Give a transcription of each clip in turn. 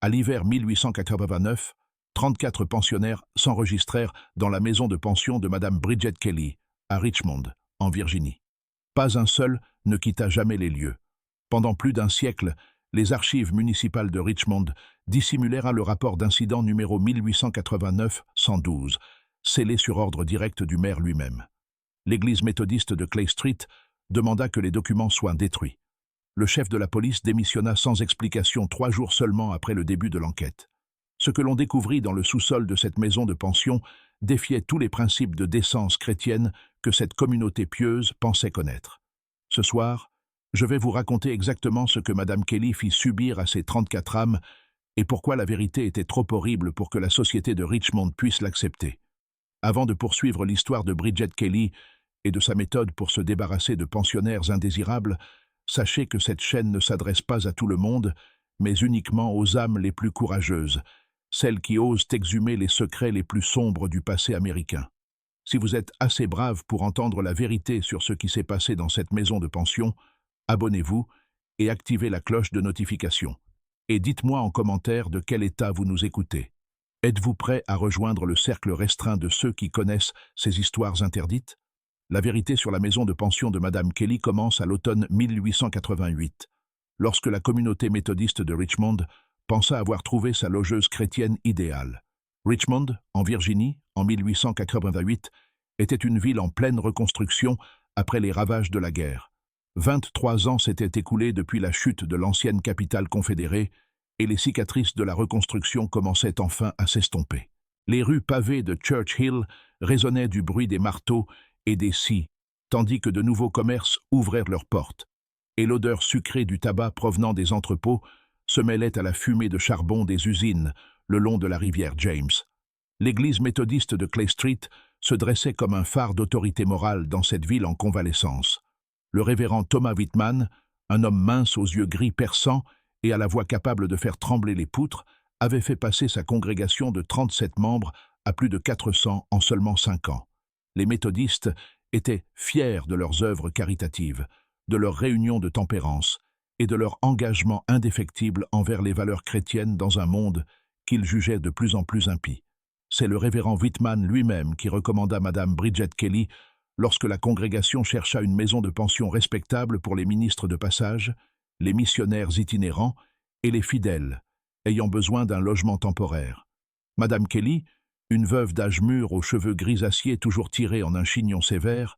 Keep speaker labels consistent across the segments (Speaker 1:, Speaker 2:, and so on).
Speaker 1: À l'hiver 1889, 34 pensionnaires s'enregistrèrent dans la maison de pension de Madame Bridget Kelly, à Richmond, en Virginie. Pas un seul ne quitta jamais les lieux. Pendant plus d'un siècle, les archives municipales de Richmond dissimulèrent le rapport d'incident numéro 1889-112, scellé sur ordre direct du maire lui-même. L'église méthodiste de Clay Street demanda que les documents soient détruits. Le chef de la police démissionna sans explication 3 jours seulement après le début de l'enquête. Ce que l'on découvrit dans le sous-sol de cette maison de pension défiait tous les principes de décence chrétienne que cette communauté pieuse pensait connaître. Ce soir, je vais vous raconter exactement ce que Madame Kelly fit subir à ces 34 âmes et pourquoi la vérité était trop horrible pour que la société de Richmond puisse l'accepter. Avant de poursuivre l'histoire de Bridget Kelly et de sa méthode pour se débarrasser de pensionnaires indésirables, sachez que cette chaîne ne s'adresse pas à tout le monde, mais uniquement aux âmes les plus courageuses, celles qui osent exhumer les secrets les plus sombres du passé américain. Si vous êtes assez brave pour entendre la vérité sur ce qui s'est passé dans cette maison de pension, abonnez-vous et activez la cloche de notification. Et dites-moi en commentaire de quel état vous nous écoutez. Êtes-vous prêt à rejoindre le cercle restreint de ceux qui connaissent ces histoires interdites? La vérité sur la maison de pension de Madame Kelly commence à l'automne 1888, lorsque la communauté méthodiste de Richmond pensa avoir trouvé sa logeuse chrétienne idéale. Richmond, en Virginie, en 1888, était une ville en pleine reconstruction après les ravages de la guerre. 23 ans s'étaient écoulés depuis la chute de l'ancienne capitale confédérée et les cicatrices de la reconstruction commençaient enfin à s'estomper. Les rues pavées de Church Hill résonnaient du bruit des marteaux et des scies, tandis que de nouveaux commerces ouvrirent leurs portes, et l'odeur sucrée du tabac provenant des entrepôts se mêlait à la fumée de charbon des usines le long de la rivière James. L'église méthodiste de Clay Street se dressait comme un phare d'autorité morale dans cette ville en convalescence. Le révérend Thomas Whitman, un homme mince aux yeux gris perçants et à la voix capable de faire trembler les poutres, avait fait passer sa congrégation de 37 membres à plus de 400 en seulement 5 ans. Les méthodistes étaient fiers de leurs œuvres caritatives, de leurs réunions de tempérance et de leur engagement indéfectible envers les valeurs chrétiennes dans un monde qu'ils jugeaient de plus en plus impie. C'est le révérend Whitman lui-même qui recommanda Madame Bridget Kelly lorsque la congrégation chercha une maison de pension respectable pour les ministres de passage, les missionnaires itinérants et les fidèles, ayant besoin d'un logement temporaire. Madame Kelly, une veuve d'âge mûr aux cheveux grisaciers toujours tirés en un chignon sévère,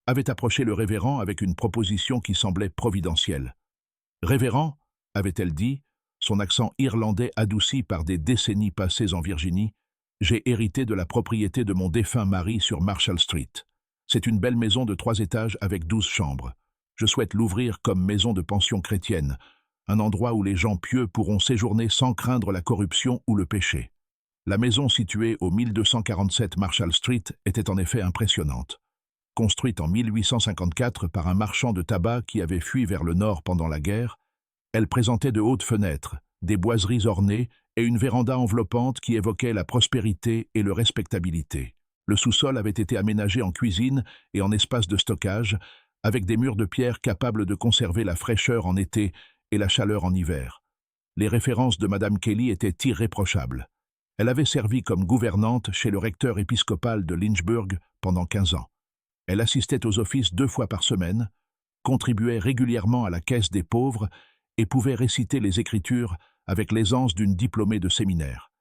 Speaker 1: avait approché le révérend avec une proposition qui semblait providentielle. « Révérend, avait-elle dit, son accent irlandais adouci par des décennies passées en Virginie, j'ai hérité de la propriété de mon défunt mari sur Marshall Street. C'est une belle maison de 3 étages avec 12 chambres. Je souhaite l'ouvrir comme maison de pension chrétienne, un endroit où les gens pieux pourront séjourner sans craindre la corruption ou le péché. » La maison située au 1247 Marshall Street était en effet impressionnante. Construite en 1854 par un marchand de tabac qui avait fui vers le nord pendant la guerre, elle présentait de hautes fenêtres, des boiseries ornées et une véranda enveloppante qui évoquait la prospérité et la respectabilité. Le sous-sol avait été aménagé en cuisine et en espace de stockage, avec des murs de pierre capables de conserver la fraîcheur en été et la chaleur en hiver. Les références de Madame Kelly étaient irréprochables. Elle avait servi comme gouvernante chez le recteur épiscopal de Lynchburg pendant 15 ans. Elle assistait aux offices 2 fois par semaine, contribuait régulièrement à la caisse des pauvres et pouvait réciter les Écritures avec l'aisance d'une diplômée de séminaire.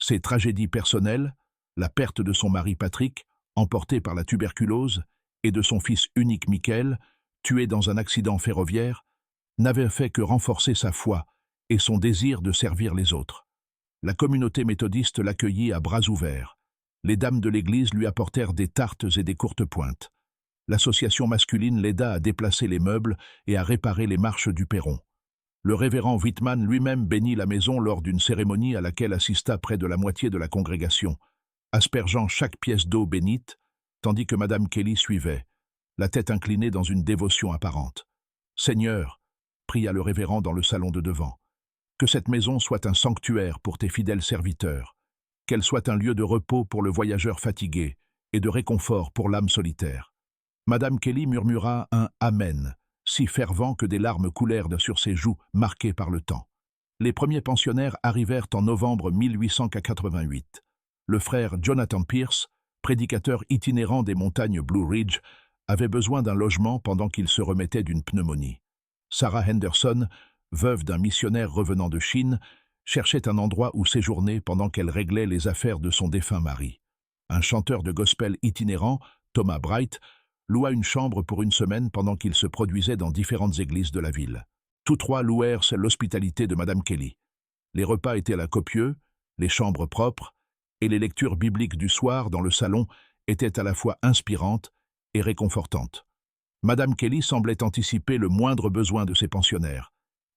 Speaker 1: Ses tragédies personnelles, la perte de son mari Patrick, emporté par la tuberculose, et de son fils unique Michael, tué dans un accident ferroviaire, n'avaient fait que renforcer sa foi et son désir de servir les autres. La communauté méthodiste l'accueillit à bras ouverts. Les dames de l'église lui apportèrent des tartes et des courtes pointes. L'association masculine l'aida à déplacer les meubles et à réparer les marches du perron. Le révérend Whitman lui-même bénit la maison lors d'une cérémonie à laquelle assista près de la moitié de la congrégation, aspergeant chaque pièce d'eau bénite, tandis que Madame Kelly suivait, la tête inclinée dans une dévotion apparente. « Seigneur, » pria le révérend dans le salon de devant, « que cette maison soit un sanctuaire pour tes fidèles serviteurs, qu'elle soit un lieu de repos pour le voyageur fatigué et de réconfort pour l'âme solitaire. » Madame Kelly murmura un « Amen », si fervent que des larmes coulèrent sur ses joues marquées par le temps. Les premiers pensionnaires arrivèrent en novembre 1888. Le frère Jonathan Pierce, prédicateur itinérant des montagnes Blue Ridge, avait besoin d'un logement pendant qu'il se remettait d'une pneumonie. Sarah Henderson, veuve d'un missionnaire revenant de Chine, cherchait un endroit où séjourner pendant qu'elle réglait les affaires de son défunt mari. Un chanteur de gospel itinérant, Thomas Bright, loua une chambre pour une semaine pendant qu'il se produisait dans différentes églises de la ville. Tous trois louèrent l'hospitalité de Madame Kelly. Les repas étaient là copieux, les chambres propres, et les lectures bibliques du soir dans le salon étaient à la fois inspirantes et réconfortantes. Madame Kelly semblait anticiper le moindre besoin de ses pensionnaires.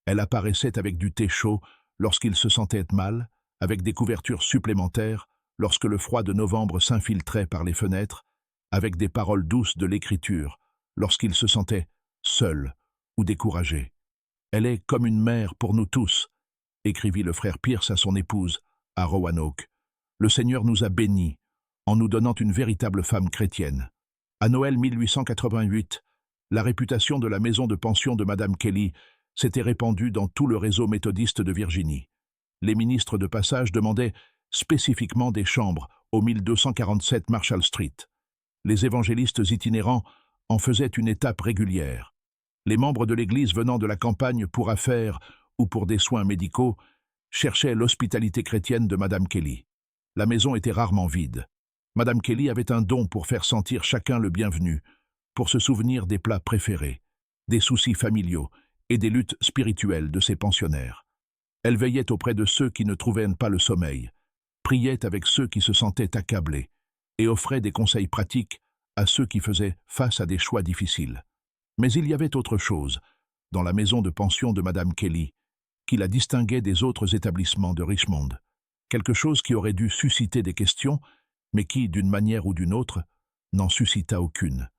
Speaker 1: Elle apparaissait avec du thé chaud lorsqu'ils se sentaient mal, avec des couvertures supplémentaires lorsque le froid de novembre s'infiltrait par les fenêtres, avec des paroles douces de l'Écriture lorsqu'ils se sentaient seuls ou découragés. « Elle est comme une mère pour nous tous », écrivit le frère Pierce à son épouse, à Roanoke. « Le Seigneur nous a bénis en nous donnant une véritable femme chrétienne. » À Noël 1888, la réputation de la maison de pension de Madame Kelly s'était répandue dans tout le réseau méthodiste de Virginie. Les ministres de passage demandaient spécifiquement des chambres au 1247 Marshall Street. Les évangélistes itinérants en faisaient une étape régulière. Les membres de l'Église venant de la campagne pour affaires ou pour des soins médicaux cherchaient l'hospitalité chrétienne de Madame Kelly. La maison était rarement vide. Madame Kelly avait un don pour faire sentir chacun le bienvenu, pour se souvenir des plats préférés, des soucis familiaux et des luttes spirituelles de ses pensionnaires. Elle veillait auprès de ceux qui ne trouvaient pas le sommeil, priait avec ceux qui se sentaient accablés et offrait des conseils pratiques à ceux qui faisaient face à des choix difficiles. Mais il y avait autre chose, dans la maison de pension de Madame Kelly, qui la distinguait des autres établissements de Richmond. Quelque chose qui aurait dû susciter des questions, mais qui, d'une manière ou d'une autre, n'en suscita aucune.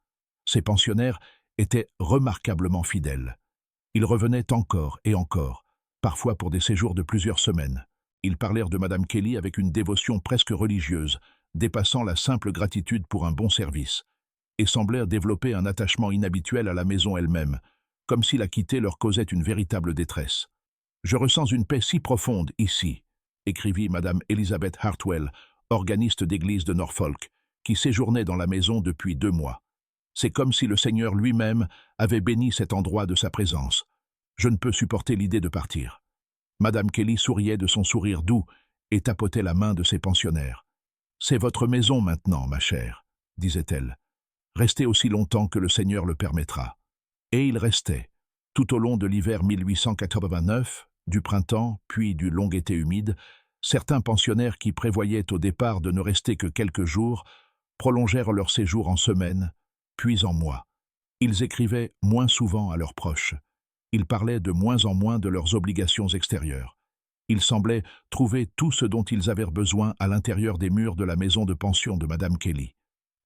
Speaker 1: Ces pensionnaires étaient remarquablement fidèles. Ils revenaient encore et encore, parfois pour des séjours de plusieurs semaines. Ils parlèrent de Madame Kelly avec une dévotion presque religieuse, dépassant la simple gratitude pour un bon service, et semblèrent développer un attachement inhabituel à la maison elle-même, comme si la quitter leur causait une véritable détresse. « Je ressens une paix si profonde ici », écrivit Madame Elizabeth Hartwell, organiste d'église de Norfolk, qui séjournait dans la maison depuis 2 mois. « C'est comme si le Seigneur lui-même avait béni cet endroit de sa présence. Je ne peux supporter l'idée de partir. » Madame Kelly souriait de son sourire doux et tapotait la main de ses pensionnaires. « C'est votre maison maintenant, ma chère, » disait-elle. « Restez aussi longtemps que le Seigneur le permettra. » Et il restait, tout au long de l'hiver 1889, du printemps, puis du long été humide, certains pensionnaires qui prévoyaient au départ de ne rester que quelques jours prolongèrent leur séjour en semaines, puis en mois. Ils écrivaient moins souvent à leurs proches. Ils parlaient de moins en moins de leurs obligations extérieures. Ils semblaient trouver tout ce dont ils avaient besoin à l'intérieur des murs de la maison de pension de Madame Kelly.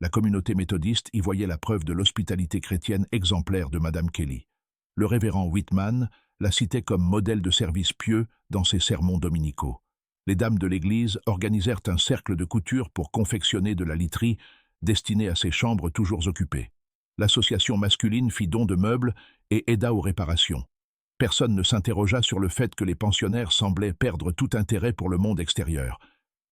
Speaker 1: La communauté méthodiste y voyait la preuve de l'hospitalité chrétienne exemplaire de Madame Kelly. Le révérend Whitman la citait comme modèle de service pieux dans ses sermons dominicaux. Les dames de l'Église organisèrent un cercle de couture pour confectionner de la literie destinée à ces chambres toujours occupées. L'association masculine fit don de meubles et aida aux réparations. Personne ne s'interrogea sur le fait que les pensionnaires semblaient perdre tout intérêt pour le monde extérieur.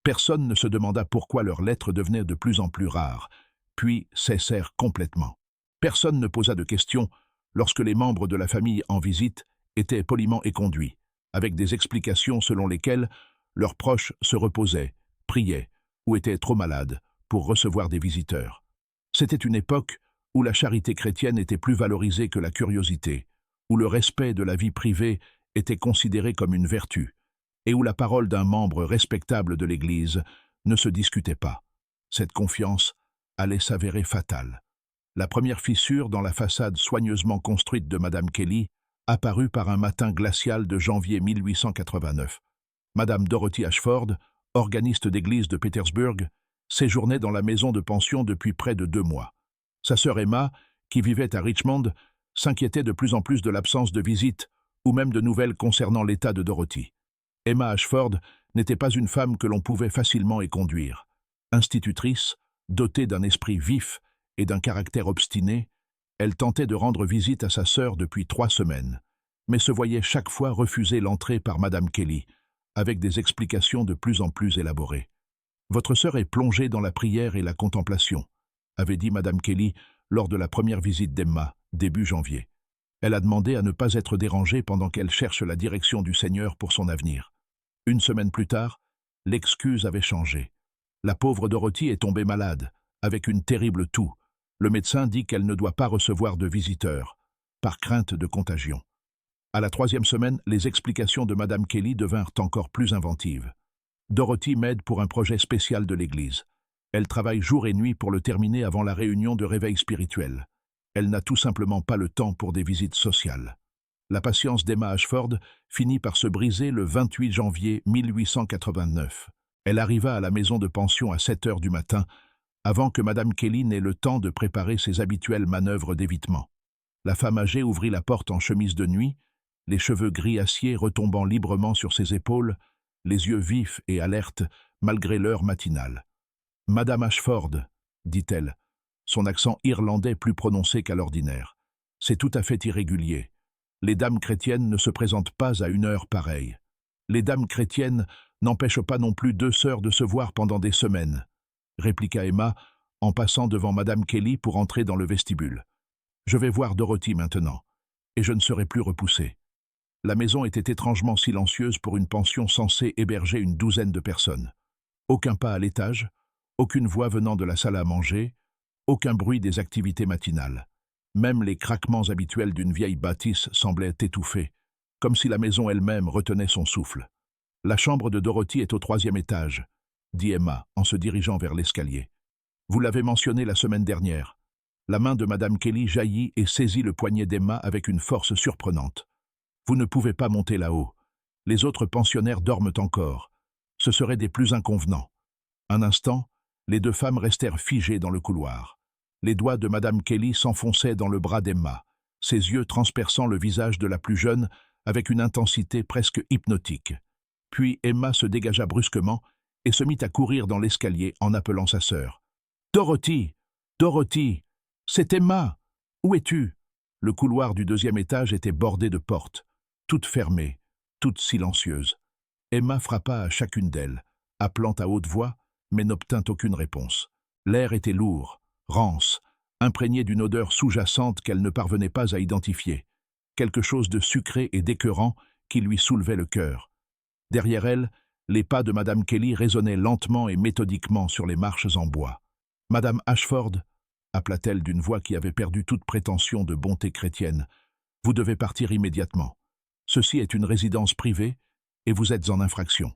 Speaker 1: Personne ne se demanda pourquoi leurs lettres devenaient de plus en plus rares, puis cessèrent complètement. Personne ne posa de questions lorsque les membres de la famille en visite étaient poliment éconduits, avec des explications selon lesquelles leurs proches se reposaient, priaient ou étaient trop malades pour recevoir des visiteurs. C'était une époque où la charité chrétienne était plus valorisée que la curiosité, où le respect de la vie privée était considéré comme une vertu, et où la parole d'un membre respectable de l'Église ne se discutait pas. Cette confiance allait s'avérer fatale. La première fissure dans la façade soigneusement construite de Madame Kelly apparut par un matin glacial de janvier 1889. Madame Dorothy Ashford, organiste d'église de Petersburg, séjournait dans la maison de pension depuis près de 2 mois. Sa sœur Emma, qui vivait à Richmond, s'inquiétait de plus en plus de l'absence de visites ou même de nouvelles concernant l'état de Dorothy. Emma Ashford n'était pas une femme que l'on pouvait facilement éconduire. Institutrice, dotée d'un esprit vif et d'un caractère obstiné, elle tentait de rendre visite à sa sœur depuis 3 semaines, mais se voyait chaque fois refuser l'entrée par Madame Kelly, avec des explications de plus en plus élaborées. « Votre sœur est plongée dans la prière et la contemplation », avait dit Madame Kelly lors de la première visite d'Emma, début janvier. Elle a demandé à ne pas être dérangée pendant qu'elle cherche la direction du Seigneur pour son avenir. Une semaine plus tard, l'excuse avait changé. La pauvre Dorothy est tombée malade, avec une terrible toux. Le médecin dit qu'elle ne doit pas recevoir de visiteurs, par crainte de contagion. À la 3e semaine, les explications de Madame Kelly devinrent encore plus inventives. Dorothy m'aide pour un projet spécial de l'Église. Elle travaille jour et nuit pour le terminer avant la réunion de réveil spirituel. Elle n'a tout simplement pas le temps pour des visites sociales. La patience d'Emma Ashford finit par se briser le 28 janvier 1889. Elle arriva à la maison de pension à 7 heures du matin, avant que Madame Kelly n'ait le temps de préparer ses habituelles manœuvres d'évitement. La femme âgée ouvrit la porte en chemise de nuit, les cheveux gris acier retombant librement sur ses épaules, les yeux vifs et alertes malgré l'heure matinale. « Madame Ashford, dit-elle, son accent irlandais plus prononcé qu'à l'ordinaire. C'est tout à fait irrégulier. Les dames chrétiennes ne se présentent pas à une heure pareille. Les dames chrétiennes n'empêchent pas non plus 2 sœurs de se voir pendant des semaines, répliqua Emma en passant devant Madame Kelly pour entrer dans le vestibule. Je vais voir Dorothy maintenant, et je ne serai plus repoussée. La maison était étrangement silencieuse pour une pension censée héberger une 12aine de personnes. Aucun pas à l'étage, aucune voix venant de la salle à manger, aucun bruit des activités matinales. Même les craquements habituels d'une vieille bâtisse semblaient étouffés, comme si la maison elle-même retenait son souffle. « La chambre de Dorothy est au 3e étage, » dit Emma en se dirigeant vers l'escalier. « Vous l'avez mentionné la semaine dernière. » La main de Madame Kelly jaillit et saisit le poignet d'Emma avec une force surprenante. « Vous ne pouvez pas monter là-haut. Les autres pensionnaires dorment encore. Ce serait des plus inconvenants. » Un instant, les 2 femmes restèrent figées dans le couloir. Les doigts de Madame Kelly s'enfonçaient dans le bras d'Emma, ses yeux transperçant le visage de la plus jeune avec une intensité presque hypnotique. Puis Emma se dégagea brusquement et se mit à courir dans l'escalier en appelant sa sœur. « Dorothy! Dorothy! C'est Emma! Où es-tu » Le couloir du 2e étage était bordé de portes, toutes fermées, toutes silencieuses. Emma frappa à chacune d'elles, appelant à haute voix, mais n'obtint aucune réponse. L'air était lourd, rance, imprégné d'une odeur sous-jacente qu'elle ne parvenait pas à identifier, quelque chose de sucré et d'écœurant qui lui soulevait le cœur. Derrière elle, les pas de Madame Kelly résonnaient lentement et méthodiquement sur les marches en bois. « Madame Ashford » appela-t-elle d'une voix qui avait perdu toute prétention de bonté chrétienne, « vous devez partir immédiatement. Ceci est une résidence privée et vous êtes en infraction. »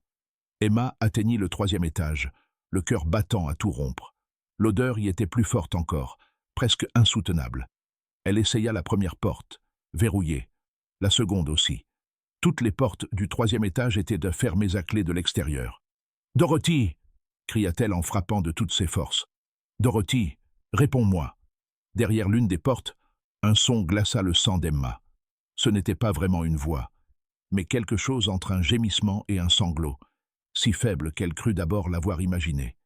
Speaker 1: Emma atteignit le 3e étage, le cœur battant à tout rompre. L'odeur y était plus forte encore, presque insoutenable. Elle essaya la première porte, verrouillée, la seconde aussi. Toutes les portes du 3e étage étaient fermées à clé de l'extérieur. « Dorothy » cria-t-elle en frappant de toutes ses forces. « Dorothy, réponds-moi » Derrière l'une des portes, un son glaça le sang d'Emma. Ce n'était pas vraiment une voix, mais quelque chose entre un gémissement et un sanglot, si faible qu'elle crut d'abord l'avoir imaginé.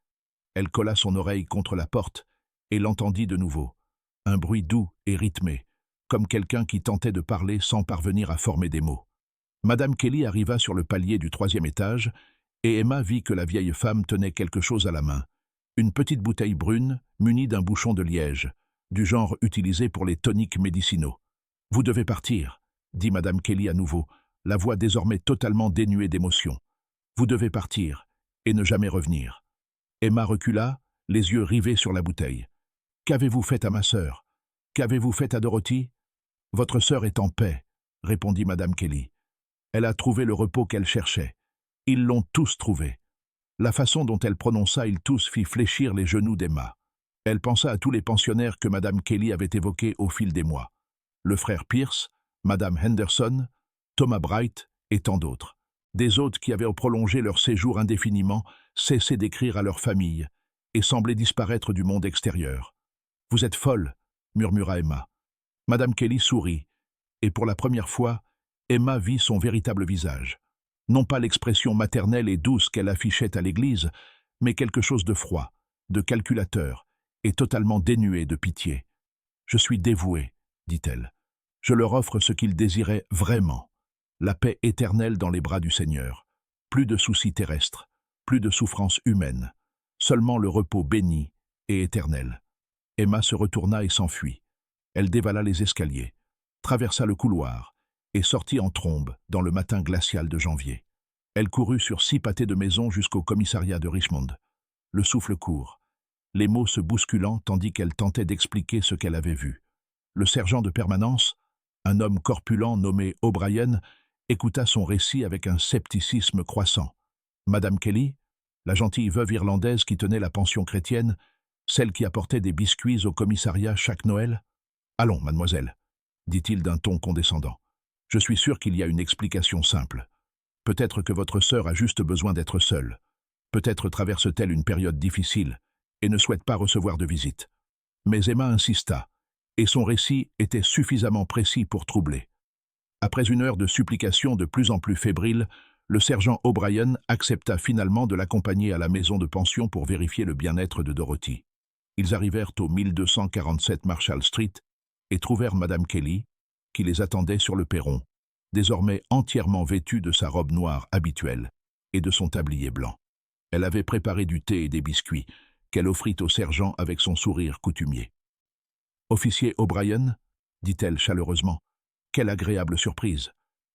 Speaker 1: Elle colla son oreille contre la porte et l'entendit de nouveau. Un bruit doux et rythmé, comme quelqu'un qui tentait de parler sans parvenir à former des mots. Madame Kelly arriva sur le palier du 3e étage et Emma vit que la vieille femme tenait quelque chose à la main. Une petite bouteille brune munie d'un bouchon de liège, du genre utilisé pour les toniques médicinaux. « Vous devez partir, » dit Madame Kelly à nouveau, la voix désormais totalement dénuée d'émotion. « Vous devez partir et ne jamais revenir. » Emma recula, les yeux rivés sur la bouteille. « Qu'avez-vous fait à ma sœur? Qu'avez-vous fait à Dorothy? »« Votre sœur est en paix, » répondit Madame Kelly. « Elle a trouvé le repos qu'elle cherchait. Ils l'ont tous trouvé. » La façon dont elle prononça « ils tous » fit fléchir les genoux d'Emma. Elle pensa à tous les pensionnaires que Madame Kelly avait évoqués au fil des mois. Le frère Pierce, Madame Henderson, Thomas Bright et tant d'autres. Des hôtes qui avaient prolongé leur séjour indéfiniment, cessé d'écrire à leur famille et semblaient disparaître du monde extérieur. « Vous êtes folle » murmura Emma. Madame Kelly sourit, et pour la première fois, Emma vit son véritable visage. Non pas l'expression maternelle et douce qu'elle affichait à l'église, mais quelque chose de froid, de calculateur, et totalement dénué de pitié. « Je suis dévouée, » dit-elle. Je leur offre ce qu'ils désiraient vraiment, la paix éternelle dans les bras du Seigneur. Plus de soucis terrestres, plus de souffrances humaines, seulement le repos béni et éternel. Emma se retourna et s'enfuit. Elle dévala les escaliers, traversa le couloir et sortit en trombe dans le matin glacial de janvier. Elle courut sur 6 pâtés de maison jusqu'au commissariat de Richmond. Le souffle court, les mots se bousculant tandis qu'elle tentait d'expliquer ce qu'elle avait vu. Le sergent de permanence, un homme corpulent nommé O'Brien, écouta son récit avec un scepticisme croissant. Madame Kelly, la gentille veuve irlandaise qui tenait la pension chrétienne, celle qui apportait des biscuits au commissariat chaque Noël? Allons, mademoiselle, dit-il d'un ton condescendant. Je suis sûr qu'il y a une explication simple. Peut-être que votre sœur a juste besoin d'être seule. Peut-être traverse-t-elle une période difficile et ne souhaite pas recevoir de visite. Mais Emma insista, et son récit était suffisamment précis pour troubler. Après une heure de supplications de plus en plus fébriles, le sergent O'Brien accepta finalement de l'accompagner à la maison de pension pour vérifier le bien-être de Dorothy. Ils arrivèrent au 1247 Marshall Street et trouvèrent Madame Kelly, qui les attendait sur le perron, désormais entièrement vêtue de sa robe noire habituelle et de son tablier blanc. Elle avait préparé du thé et des biscuits, qu'elle offrit au sergent avec son sourire coutumier. « Officier O'Brien » dit-elle chaleureusement. « Quelle agréable surprise.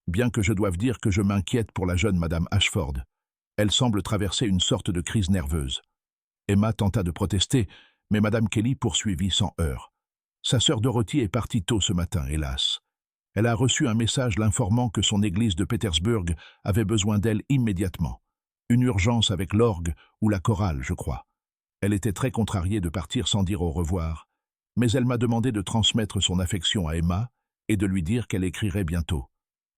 Speaker 1: Bien que je doive dire que je m'inquiète pour la jeune Madame Ashford. Elle semble traverser une sorte de crise nerveuse. » Emma tenta de protester, mais Madame Kelly poursuivit sans heurts. Sa sœur Dorothy est partie tôt ce matin, hélas. Elle a reçu un message l'informant que son église de Petersburg avait besoin d'elle immédiatement. Une urgence avec l'orgue ou la chorale, je crois. Elle était très contrariée de partir sans dire au revoir, mais elle m'a demandé de transmettre son affection à Emma et de lui dire qu'elle écrirait bientôt.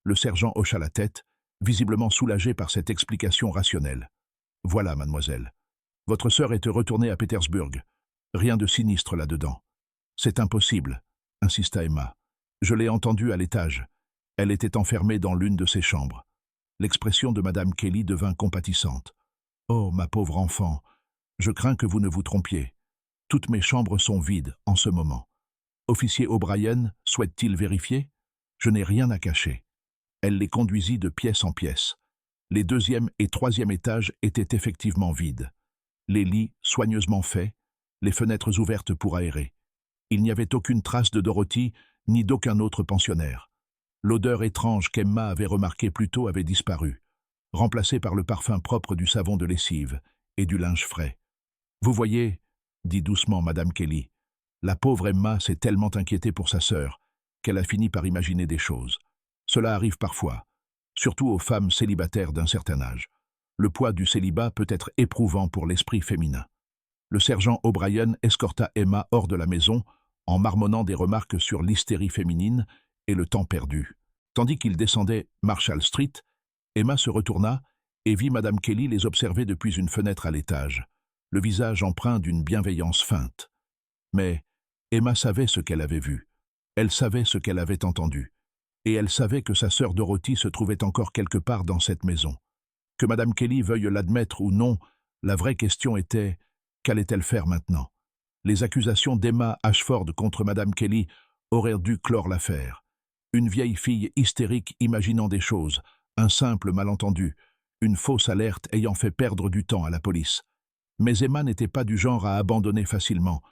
Speaker 1: Le sergent hocha la tête, visiblement soulagé par cette explication rationnelle. « Voilà, mademoiselle. Votre sœur était retournée à Pétersbourg. Rien de sinistre là-dedans. »« C'est impossible, » insista Emma. « Je l'ai entendue à l'étage. Elle était enfermée dans l'une de ses chambres. » L'expression de Madame Kelly devint compatissante. « Oh, ma pauvre enfant, je crains que vous ne vous trompiez. Toutes mes chambres sont vides en ce moment. Officier O'Brien souhaite-t-il vérifier? Je n'ai rien à cacher. » Elle les conduisit de pièce en pièce. Les 2e et 3e étages étaient effectivement vides. Les lits soigneusement faits, les fenêtres ouvertes pour aérer. Il n'y avait aucune trace de Dorothy ni d'aucun autre pensionnaire. L'odeur étrange qu'Emma avait remarquée plus tôt avait disparu, remplacée par le parfum propre du savon de lessive et du linge frais. « Vous voyez, » dit doucement Madame Kelly, « la pauvre Emma s'est tellement inquiétée pour sa sœur qu'elle a fini par imaginer des choses. Cela arrive parfois, surtout aux femmes célibataires d'un certain âge. Le poids du célibat peut être éprouvant pour l'esprit féminin. » Le sergent O'Brien escorta Emma hors de la maison en marmonnant des remarques sur l'hystérie féminine et le temps perdu. Tandis qu'il descendait Marshall Street, Emma se retourna et vit Madame Kelly les observer depuis une fenêtre à l'étage, le visage empreint d'une bienveillance feinte. Mais Emma savait ce qu'elle avait vu, elle savait ce qu'elle avait entendu, et elle savait que sa sœur Dorothy se trouvait encore quelque part dans cette maison. Que Madame Kelly veuille l'admettre ou non, la vraie question était « qu'allait-elle faire maintenant ?» Les accusations d'Emma Ashford contre Madame Kelly auraient dû clore l'affaire. Une vieille fille hystérique imaginant des choses, un simple malentendu, une fausse alerte ayant fait perdre du temps à la police. Mais Emma n'était pas du genre à abandonner facilement,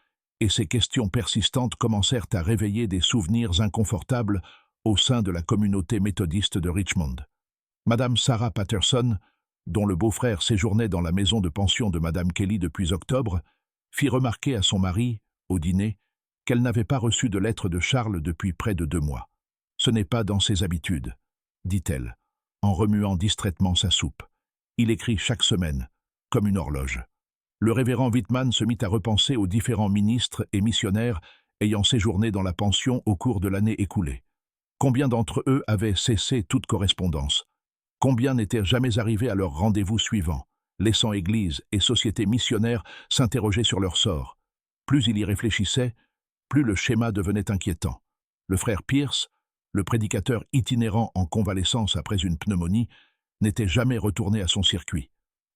Speaker 1: et ses questions persistantes commencèrent à réveiller des souvenirs inconfortables au sein de la communauté méthodiste de Richmond. Madame Sarah Patterson, dont le beau-frère séjournait dans la maison de pension de Madame Kelly depuis octobre, fit remarquer à son mari, au dîner, qu'elle n'avait pas reçu de lettre de Charles depuis près de 2 mois. « Ce n'est pas dans ses habitudes, » dit-elle, en remuant distraitement sa soupe. « Il écrit chaque semaine, comme une horloge. » Le révérend Whitman se mit à repenser aux différents ministres et missionnaires ayant séjourné dans la pension au cours de l'année écoulée. Combien d'entre eux avaient cessé toute correspondance? Combien n'étaient jamais arrivés à leur rendez-vous suivant, laissant Église et société missionnaire s'interroger sur leur sort? Plus il y réfléchissait, plus le schéma devenait inquiétant. Le frère Pierce, le prédicateur itinérant en convalescence après une pneumonie, n'était jamais retourné à son circuit.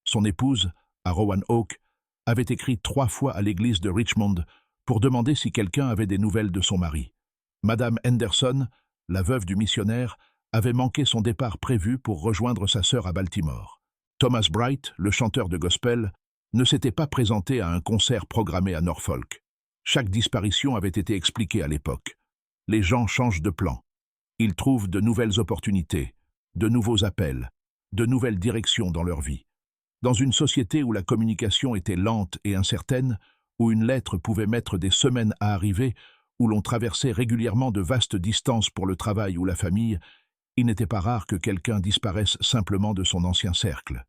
Speaker 1: Son épouse, à Roanoke, avait écrit 3 fois à l'église de Richmond pour demander si quelqu'un avait des nouvelles de son mari. Madame Henderson, la veuve du missionnaire, avait manqué son départ prévu pour rejoindre sa sœur à Baltimore. Thomas Bright, le chanteur de gospel, ne s'était pas présenté à un concert programmé à Norfolk. Chaque disparition avait été expliquée à l'époque. Les gens changent de plan. Ils trouvent de nouvelles opportunités, de nouveaux appels, de nouvelles directions dans leur vie. Dans une société où la communication était lente et incertaine, où une lettre pouvait mettre des semaines à arriver, où l'on traversait régulièrement de vastes distances pour le travail ou la famille, il n'était pas rare que quelqu'un disparaisse simplement de son ancien cercle.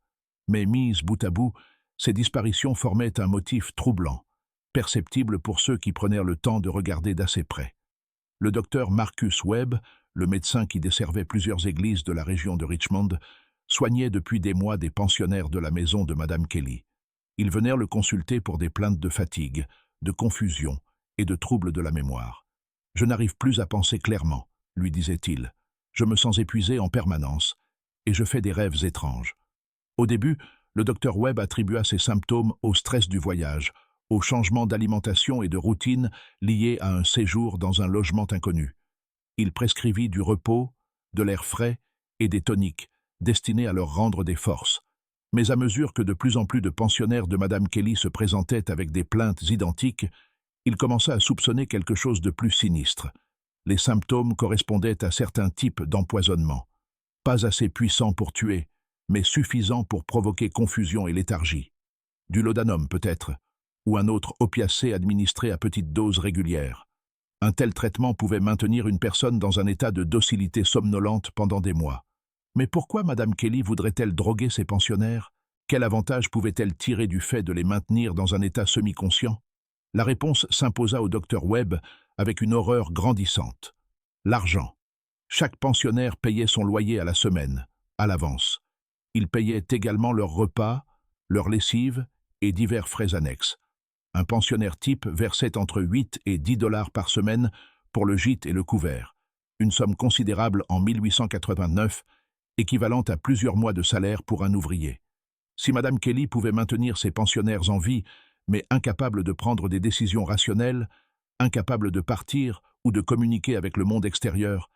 Speaker 1: Mais mises bout à bout, ces disparitions formaient un motif troublant, perceptible pour ceux qui prenaient le temps de regarder d'assez près. Le docteur Marcus Webb, le médecin qui desservait plusieurs églises de la région de Richmond, soignait depuis des mois des pensionnaires de la maison de Madame Kelly. Ils venaient le consulter pour des plaintes de fatigue, de confusion et de troubles de la mémoire. « Je n'arrive plus à penser clairement », lui disait-il. « Je me sens épuisé en permanence et je fais des rêves étranges. » Au début, le docteur Webb attribua ces symptômes au stress du voyage, au changement d'alimentation et de routine liés à un séjour dans un logement inconnu. Il prescrivit du repos, de l'air frais et des toniques, destinés à leur rendre des forces. Mais à mesure que de plus en plus de pensionnaires de Madame Kelly se présentaient avec des plaintes identiques, il commença à soupçonner quelque chose de plus sinistre. Les symptômes correspondaient à certains types d'empoisonnement. Pas assez puissants pour tuer, mais suffisants pour provoquer confusion et léthargie. Du laudanum peut-être, ou un autre opiacé administré à petites doses régulières. Un tel traitement pouvait maintenir une personne dans un état de docilité somnolente pendant des mois. Mais pourquoi Madame Kelly voudrait-elle droguer ses pensionnaires? Quel avantage pouvait-elle tirer du fait de les maintenir dans un état semi-conscient? La réponse s'imposa au docteur Webb avec une horreur grandissante. L'argent. Chaque pensionnaire payait son loyer à la semaine, à l'avance. Ils payaient également leurs repas, leurs lessives et divers frais annexes. Un pensionnaire type versait entre 8 et 10 dollars par semaine pour le gîte et le couvert, une somme considérable en 1889, équivalente à plusieurs mois de salaire pour un ouvrier. Si Madame Kelly pouvait maintenir ses pensionnaires en vie, mais incapable de prendre des décisions rationnelles, incapable de partir ou de communiquer avec le monde extérieur,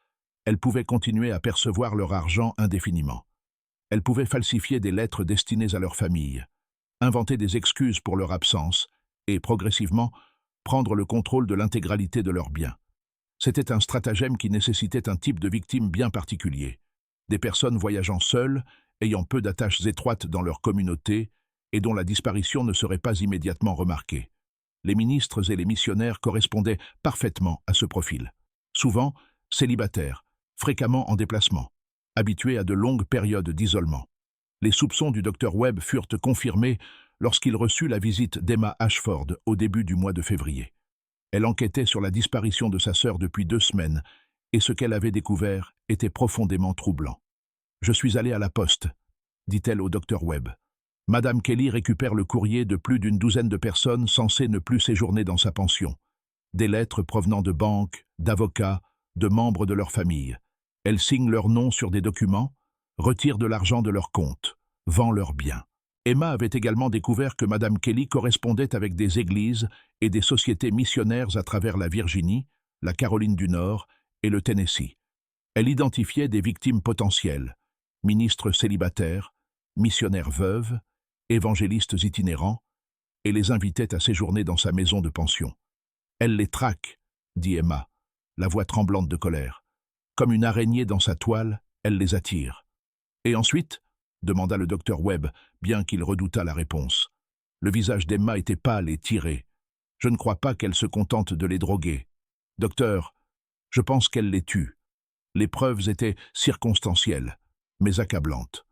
Speaker 1: elle pouvait continuer à percevoir leur argent indéfiniment. Elle pouvait falsifier des lettres destinées à leur famille, inventer des excuses pour leur absence et, progressivement, prendre le contrôle de l'intégralité de leurs biens. C'était un stratagème qui nécessitait un type de victime bien particulier. Des personnes voyageant seules, ayant peu d'attaches étroites dans leur communauté et dont la disparition ne serait pas immédiatement remarquée. Les ministres et les missionnaires correspondaient parfaitement à ce profil. Souvent, célibataires, fréquemment en déplacement, habitués à de longues périodes d'isolement. Les soupçons du docteur Webb furent confirmés lorsqu'il reçut la visite d'Emma Ashford au début du mois de février. Elle enquêtait sur la disparition de sa sœur depuis 2 semaines, et ce qu'elle avait découvert était profondément troublant. « Je suis allée à la poste », dit-elle au docteur Webb. « Madame Kelly récupère le courrier de plus d'une douzaine de personnes censées ne plus séjourner dans sa pension. Des lettres provenant de banques, d'avocats, de membres de leur famille. Elle signe leurs noms sur des documents, retire de l'argent de leurs comptes, vend leurs biens. » Emma avait également découvert que Madame Kelly correspondait avec des églises et des sociétés missionnaires à travers la Virginie, la Caroline du Nord et le Tennessee. Elle identifiait des victimes potentielles, ministres célibataires, missionnaires veuves, évangélistes itinérants, et les invitait à séjourner dans sa maison de pension. « Elle les traque », dit Emma, la voix tremblante de colère. « Comme une araignée dans sa toile, elle les attire. » « Et ensuite ?» demanda le docteur Webb, bien qu'il redoutât la réponse. Le visage d'Emma était pâle et tiré. « Je ne crois pas qu'elle se contente de les droguer. Docteur, je pense qu'elle les tue. » Les preuves étaient circonstancielles, mais accablantes.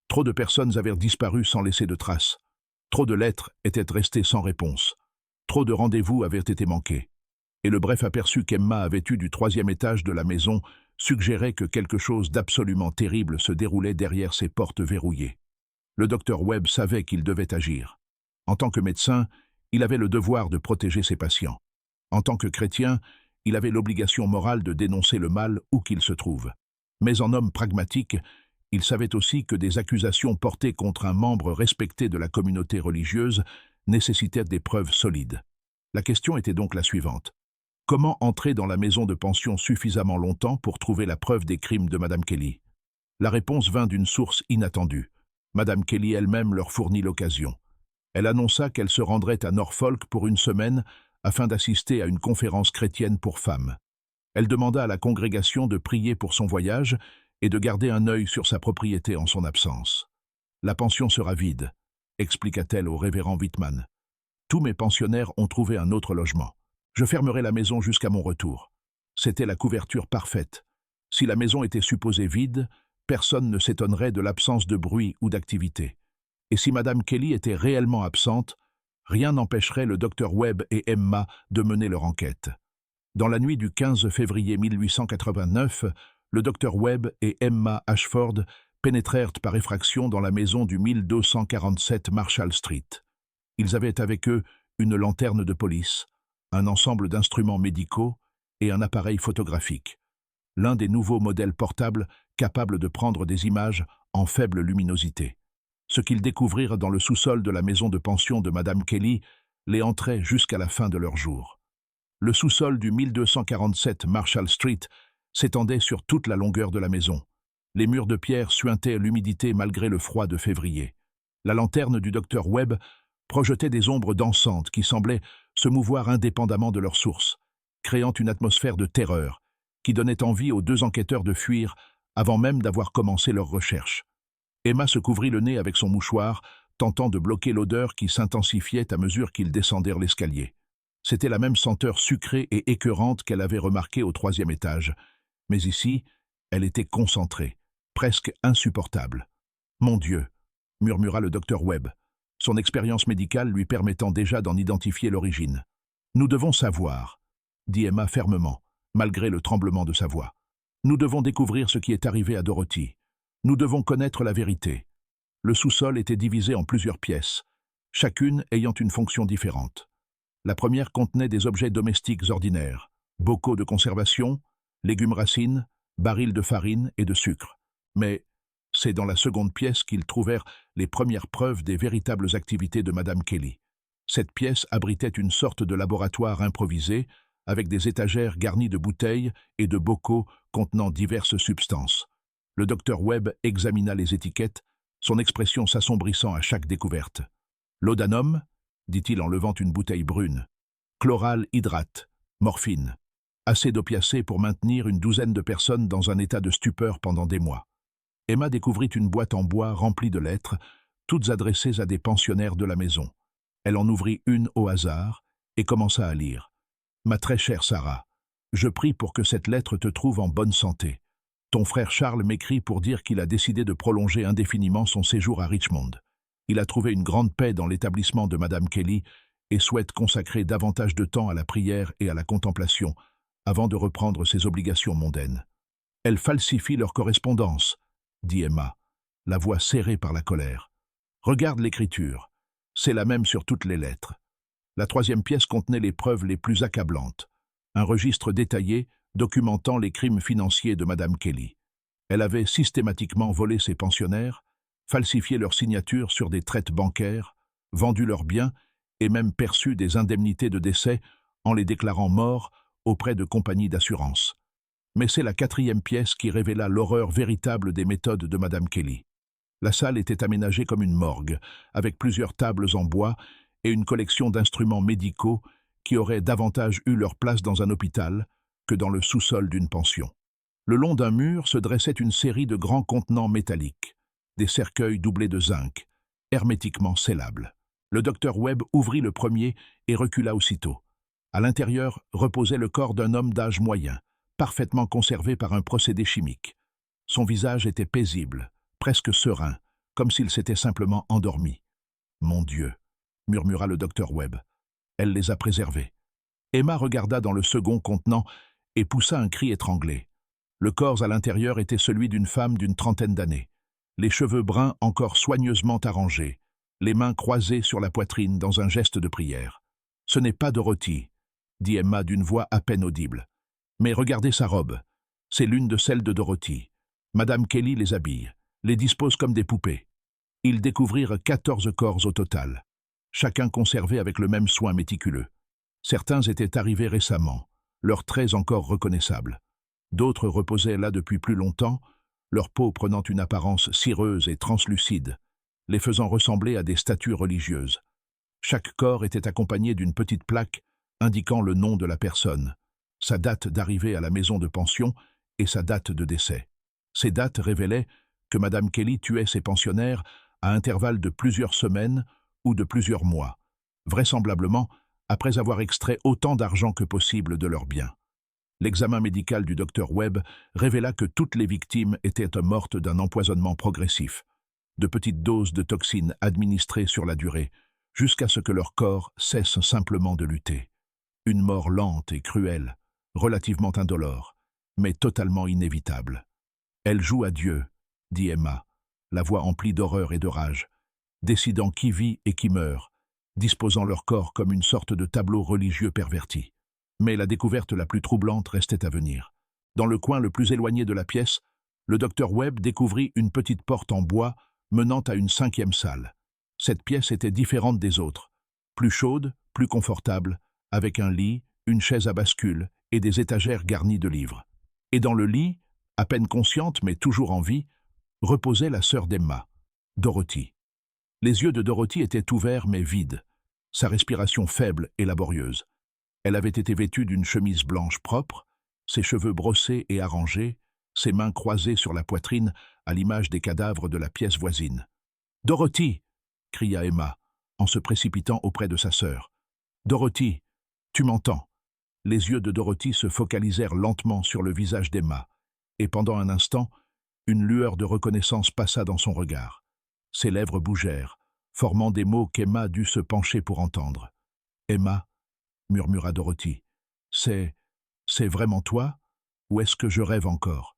Speaker 1: Trop de personnes avaient disparu sans laisser de traces. Trop de lettres étaient restées sans réponse. Trop de rendez-vous avaient été manqués. Et le bref aperçu qu'Emma avait eu du 3e étage de la maison suggérait que quelque chose d'absolument terrible se déroulait derrière ces portes verrouillées. Le docteur Webb savait qu'il devait agir. En tant que médecin, il avait le devoir de protéger ses patients. En tant que chrétien, il avait l'obligation morale de dénoncer le mal où qu'il se trouve. Mais en homme pragmatique, il savait aussi que des accusations portées contre un membre respecté de la communauté religieuse nécessitaient des preuves solides. La question était donc la suivante. Comment entrer dans la maison de pension suffisamment longtemps pour trouver la preuve des crimes de Madame Kelly? La réponse vint d'une source inattendue. Madame Kelly elle-même leur fournit l'occasion. Elle annonça qu'elle se rendrait à Norfolk pour une semaine afin d'assister à une conférence chrétienne pour femmes. Elle demanda à la congrégation de prier pour son voyage et de garder un œil sur sa propriété en son absence. La pension sera vide, expliqua-t-elle au révérend Whitman. Tous mes pensionnaires ont trouvé un autre logement. Je fermerai la maison jusqu'à mon retour. C'était la couverture parfaite. Si la maison était supposée vide, personne ne s'étonnerait de l'absence de bruit ou d'activité. Et si Madame Kelly était réellement absente, rien n'empêcherait le docteur Webb et Emma de mener leur enquête. Dans la nuit du 15 février 1889, le docteur Webb et Emma Ashford pénétrèrent par effraction dans la maison du 1247 Marshall Street. Ils avaient avec eux une lanterne de police, un ensemble d'instruments médicaux et un appareil photographique, l'un des nouveaux modèles portables capables de prendre des images en faible luminosité. Ce qu'ils découvrirent dans le sous-sol de la maison de pension de Madame Kelly les entrait jusqu'à la fin de leur jour. Le sous-sol du 1247 Marshall Street s'étendait sur toute la longueur de la maison. Les murs de pierre suintaient l'humidité malgré le froid de février. La lanterne du docteur Webb projetait des ombres dansantes qui semblaient se mouvoir indépendamment de leur source, créant une atmosphère de terreur qui donnait envie aux deux enquêteurs de fuir avant même d'avoir commencé leurs recherches. Emma se couvrit le nez avec son mouchoir, tentant de bloquer l'odeur qui s'intensifiait à mesure qu'ils descendirent l'escalier. C'était la même senteur sucrée et écœurante qu'elle avait remarquée au 3e étage, mais ici, elle était concentrée, presque insupportable. « Mon Dieu !» murmura le docteur Webb, son expérience médicale lui permettant déjà d'en identifier l'origine. « Nous devons savoir, » dit Emma fermement, malgré le tremblement de sa voix. « Nous devons découvrir ce qui est arrivé à Dorothy. Nous devons connaître la vérité. » Le sous-sol était divisé en plusieurs pièces, chacune ayant une fonction différente. La première contenait des objets domestiques ordinaires, bocaux de conservation, légumes racines, barils de farine et de sucre. Mais c'est dans la seconde pièce qu'ils trouvèrent les premières preuves des véritables activités de Madame Kelly. Cette pièce abritait une sorte de laboratoire improvisé, avec des étagères garnies de bouteilles et de bocaux contenant diverses substances. Le docteur Webb examina les étiquettes, son expression s'assombrissant à chaque découverte. « Laudanum » dit-il en levant une bouteille brune. « Chloral hydrate, morphine. Assez d'opiacés pour maintenir une douzaine de personnes dans un état de stupeur pendant des mois. » Emma découvrit une boîte en bois remplie de lettres, toutes adressées à des pensionnaires de la maison. Elle en ouvrit une au hasard et commença à lire. « Ma très chère Sarah, je prie pour que cette lettre te trouve en bonne santé. Ton frère Charles m'écrit pour dire qu'il a décidé de prolonger indéfiniment son séjour à Richmond. Il a trouvé une grande paix dans l'établissement de Madame Kelly et souhaite consacrer davantage de temps à la prière et à la contemplation avant de reprendre ses obligations mondaines. Elle falsifie leur correspondance, dit Emma, la voix serrée par la colère. Regarde l'écriture, c'est la même sur toutes les lettres. La 3e pièce contenait les preuves les plus accablantes, un registre détaillé documentant les crimes financiers de Madame Kelly. Elle avait systématiquement volé ses pensionnaires, falsifié leurs signatures sur des traites bancaires, vendu leurs biens et même perçu des indemnités de décès en les déclarant morts auprès de compagnies d'assurance. Mais c'est la 4e pièce qui révéla l'horreur véritable des méthodes de Madame Kelly. La salle était aménagée comme une morgue, avec plusieurs tables en bois et une collection d'instruments médicaux qui auraient davantage eu leur place dans un hôpital que dans le sous-sol d'une pension. Le long d'un mur se dressait une série de grands contenants métalliques, des cercueils doublés de zinc, hermétiquement scellables. Le docteur Webb ouvrit le premier et recula aussitôt. À l'intérieur reposait le corps d'un homme d'âge moyen, parfaitement conservé par un procédé chimique. Son visage était paisible, presque serein, comme s'il s'était simplement endormi. « Mon Dieu !» murmura le docteur Webb. « Elle les a préservés. » Emma regarda dans le second contenant et poussa un cri étranglé. Le corps à l'intérieur était celui d'une femme d'une trentaine d'années, les cheveux bruns encore soigneusement arrangés, les mains croisées sur la poitrine dans un geste de prière. « Ce n'est pas Dorothy », dit Emma d'une voix à peine audible. « Mais regardez sa robe. C'est l'une de celles de Dorothy. Madame Kelly les habille, les dispose comme des poupées. » Ils découvrirent 14 corps au total, chacun conservé avec le même soin méticuleux. Certains étaient arrivés récemment, leurs traits encore reconnaissables. D'autres reposaient là depuis plus longtemps, leur peau prenant une apparence cireuse et translucide, les faisant ressembler à des statues religieuses. Chaque corps était accompagné d'une petite plaque indiquant le nom de la personne, sa date d'arrivée à la maison de pension et sa date de décès. Ces dates révélaient que Madame Kelly tuait ses pensionnaires à intervalles de plusieurs semaines ou de plusieurs mois, vraisemblablement après avoir extrait autant d'argent que possible de leurs biens. L'examen médical du docteur Webb révéla que toutes les victimes étaient mortes d'un empoisonnement progressif, de petites doses de toxines administrées sur la durée, jusqu'à ce que leur corps cesse simplement de lutter. Une mort lente et cruelle, relativement indolore, mais totalement inévitable. « Elle joue à Dieu », dit Emma, la voix emplie d'horreur et de rage, décidant qui vit et qui meurt, disposant leur corps comme une sorte de tableau religieux perverti. Mais la découverte la plus troublante restait à venir. Dans le coin le plus éloigné de la pièce, le docteur Webb découvrit une petite porte en bois menant à une 5e salle. Cette pièce était différente des autres, plus chaude, plus confortable, avec un lit, une chaise à bascule et des étagères garnies de livres. Et dans le lit, à peine consciente mais toujours en vie, reposait la sœur d'Emma, Dorothy. Les yeux de Dorothy étaient ouverts mais vides, sa respiration faible et laborieuse. Elle avait été vêtue d'une chemise blanche propre, ses cheveux brossés et arrangés, ses mains croisées sur la poitrine à l'image des cadavres de la pièce voisine. « Dorothy !» cria Emma, en se précipitant auprès de sa sœur. « Dorothy, tu m'entends ?» Les yeux de Dorothy se focalisèrent lentement sur le visage d'Emma, et pendant un instant, une lueur de reconnaissance passa dans son regard. Ses lèvres bougèrent, formant des mots qu'Emma dut se pencher pour entendre. « Emma !» murmura Dorothy. « C'est vraiment toi, ou est-ce que je rêve encore ?»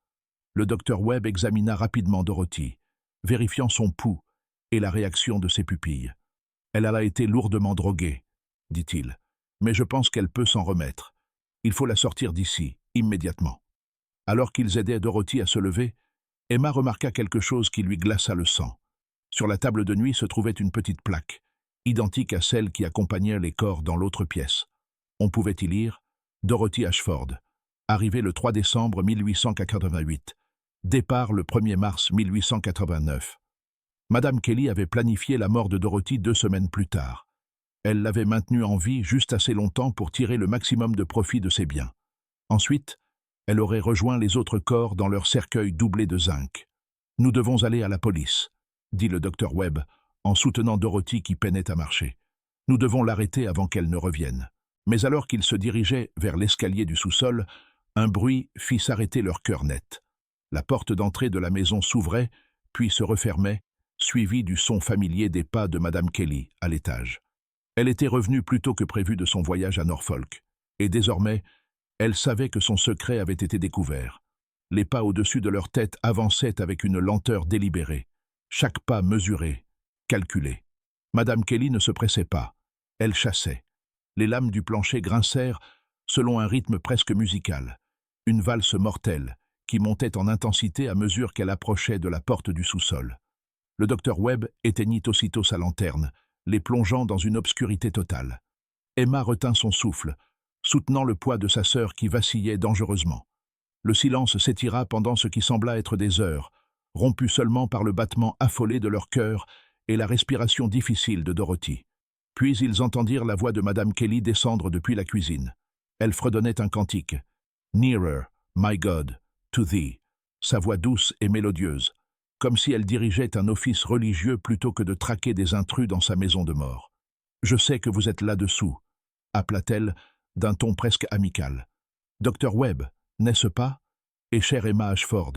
Speaker 1: Le docteur Webb examina rapidement Dorothy, vérifiant son pouls et la réaction de ses pupilles. « Elle a été lourdement droguée, » dit-il, « mais je pense qu'elle peut s'en remettre. Il faut la sortir d'ici, immédiatement. » Alors qu'ils aidaient Dorothy à se lever, Emma remarqua quelque chose qui lui glaça le sang. Sur la table de nuit se trouvait une petite plaque, identique à celle qui accompagnait les corps dans l'autre pièce. On pouvait y lire « Dorothy Ashford, arrivée le 3 décembre 1888, départ le 1er mars 1889. » Madame Kelly avait planifié la mort de Dorothy 2 semaines plus tard. Elle l'avait maintenue en vie juste assez longtemps pour tirer le maximum de profit de ses biens. Ensuite, elle aurait rejoint les autres corps dans leur cercueil doublé de zinc. « Nous devons aller à la police », dit le docteur Webb, en soutenant Dorothy qui peinait à marcher. « Nous devons l'arrêter avant qu'elle ne revienne. » Mais alors qu'ils se dirigeaient vers l'escalier du sous-sol, un bruit fit s'arrêter leur cœur net. La porte d'entrée de la maison s'ouvrait, puis se refermait, suivie du son familier des pas de Madame Kelly à l'étage. Elle était revenue plus tôt que prévu de son voyage à Norfolk, et désormais, elle savait que son secret avait été découvert. Les pas au-dessus de leur tête avançaient avec une lenteur délibérée, chaque pas mesuré, calculé. Madame Kelly ne se pressait pas, elle chassait. Les lames du plancher grincèrent selon un rythme presque musical, une valse mortelle qui montait en intensité à mesure qu'elle approchait de la porte du sous-sol. Le docteur Webb éteignit aussitôt sa lanterne, les plongeant dans une obscurité totale. Emma retint son souffle, soutenant le poids de sa sœur qui vacillait dangereusement. Le silence s'étira pendant ce qui sembla être des heures, rompu seulement par le battement affolé de leur cœur et la respiration difficile de Dorothy. Puis ils entendirent la voix de Madame Kelly descendre depuis la cuisine. Elle fredonnait un cantique. « Nearer, my God, to thee », sa voix douce et mélodieuse, comme si elle dirigeait un office religieux plutôt que de traquer des intrus dans sa maison de mort. « Je sais que vous êtes là-dessous », appela-t-elle d'un ton presque amical. « Docteur Webb, n'est-ce pas? Et chère Emma Ashford,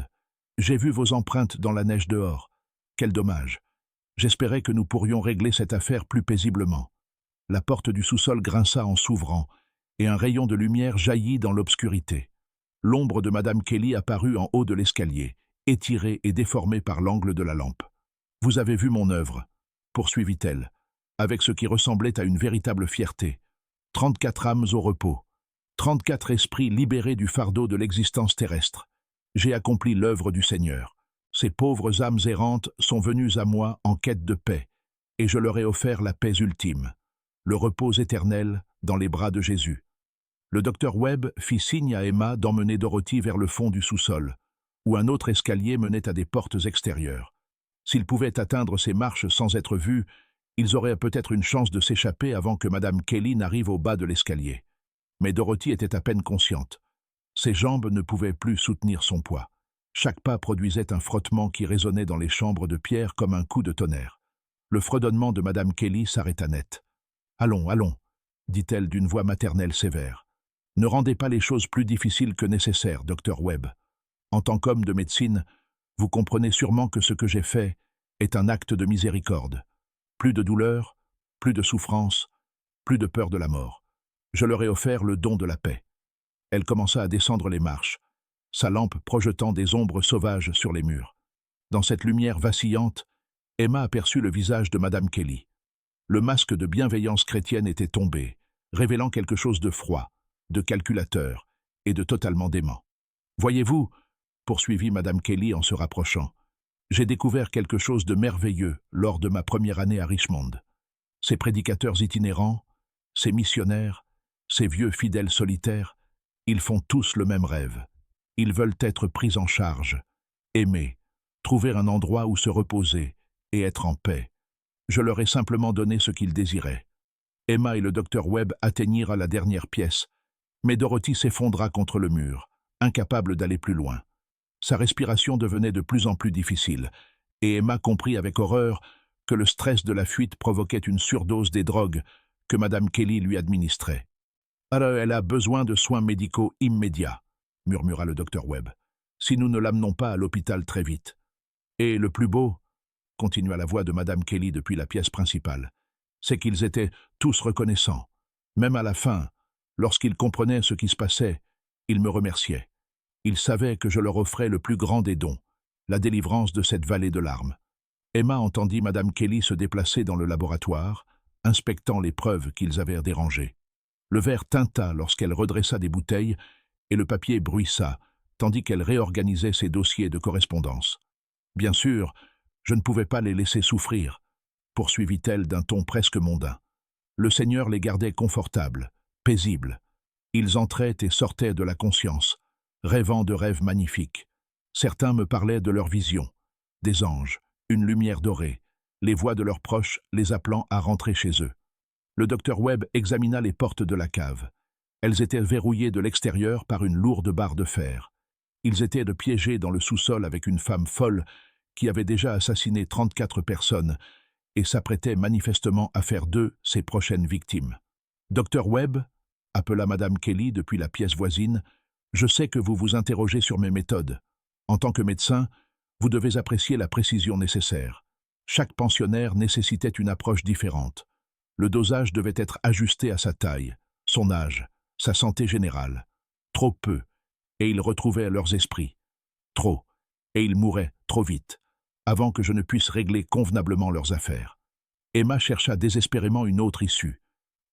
Speaker 1: j'ai vu vos empreintes dans la neige dehors. Quel dommage. J'espérais que nous pourrions régler cette affaire plus paisiblement. » La porte du sous-sol grinça en s'ouvrant, et un rayon de lumière jaillit dans l'obscurité. L'ombre de Madame Kelly apparut en haut de l'escalier, étirée et déformée par l'angle de la lampe. « Vous avez vu mon œuvre, » poursuivit-elle, avec ce qui ressemblait à une véritable fierté. 34 âmes au repos, 34 esprits libérés du fardeau de l'existence terrestre. J'ai accompli l'œuvre du Seigneur. Ces pauvres âmes errantes sont venues à moi en quête de paix, et je leur ai offert la paix ultime, le repos éternel dans les bras de Jésus. Le docteur Webb fit signe à Emma d'emmener Dorothy vers le fond du sous-sol, où un autre escalier menait à des portes extérieures. S'ils pouvaient atteindre ces marches sans être vus, ils auraient peut-être une chance de s'échapper avant que Madame Kelly n'arrive au bas de l'escalier. Mais Dorothy était à peine consciente. Ses jambes ne pouvaient plus soutenir son poids. Chaque pas produisait un frottement qui résonnait dans les chambres de pierre comme un coup de tonnerre. Le fredonnement de Madame Kelly s'arrêta net. « Allons, allons », dit-elle d'une voix maternelle sévère. « Ne rendez pas les choses plus difficiles que nécessaire, docteur Webb. En tant qu'homme de médecine, vous comprenez sûrement que ce que j'ai fait est un acte de miséricorde. Plus de douleur, plus de souffrance, plus de peur de la mort. Je leur ai offert le don de la paix. » Elle commença à descendre les marches, sa lampe projetant des ombres sauvages sur les murs. Dans cette lumière vacillante, Emma aperçut le visage de Madame Kelly. Le masque de bienveillance chrétienne était tombé, révélant quelque chose de froid, de calculateur et de totalement dément. « Voyez-vous, » poursuivit Madame Kelly en se rapprochant, « j'ai découvert quelque chose de merveilleux lors de ma première année à Richmond. Ces prédicateurs itinérants, ces missionnaires, ces vieux fidèles solitaires, ils font tous le même rêve. Ils veulent être pris en charge, aimés, trouver un endroit où se reposer et être en paix. Je leur ai simplement donné ce qu'ils désiraient. » Emma et le docteur Webb atteignirent à la dernière pièce, mais Dorothy s'effondra contre le mur, incapable d'aller plus loin. Sa respiration devenait de plus en plus difficile, et Emma comprit avec horreur que le stress de la fuite provoquait une surdose des drogues que Madame Kelly lui administrait. « Alors elle a besoin de soins médicaux immédiats, » murmura le docteur Webb, « si nous ne l'amenons pas à l'hôpital très vite. Et le plus beau, » continua la voix de Madame Kelly depuis la pièce principale, « c'est qu'ils étaient tous reconnaissants. Même à la fin, lorsqu'ils comprenaient ce qui se passait, ils me remerciaient. Ils savaient que je leur offrais le plus grand des dons, la délivrance de cette vallée de larmes. » Emma entendit Madame Kelly se déplacer dans le laboratoire, inspectant les preuves qu'ils avaient dérangées. Le verre tinta lorsqu'elle redressa des bouteilles et le papier bruissa, tandis qu'elle réorganisait ses dossiers de correspondance. « Bien sûr, je ne pouvais pas les laisser souffrir, » poursuivit-elle d'un ton presque mondain. « Le Seigneur les gardait confortables, paisibles. Ils entraient et sortaient de la conscience, rêvant de rêves magnifiques. Certains me parlaient de leurs visions, des anges, une lumière dorée, les voix de leurs proches les appelant à rentrer chez eux. » Le docteur Webb examina les portes de la cave. Elles étaient verrouillées de l'extérieur par une lourde barre de fer. Ils étaient de piégés dans le sous-sol avec une femme folle qui avait déjà assassiné 34 personnes et s'apprêtait manifestement à faire d'eux ses prochaines victimes. « Docteur Webb, » appela Madame Kelly depuis la pièce voisine, « je sais que vous vous interrogez sur mes méthodes. En tant que médecin, vous devez apprécier la précision nécessaire. Chaque pensionnaire nécessitait une approche différente. Le dosage devait être ajusté à sa taille, son âge, sa santé générale. Trop peu, et ils retrouvaient leurs esprits. Trop, et ils mouraient trop vite, avant que je ne puisse régler convenablement leurs affaires. » Emma chercha désespérément une autre issue.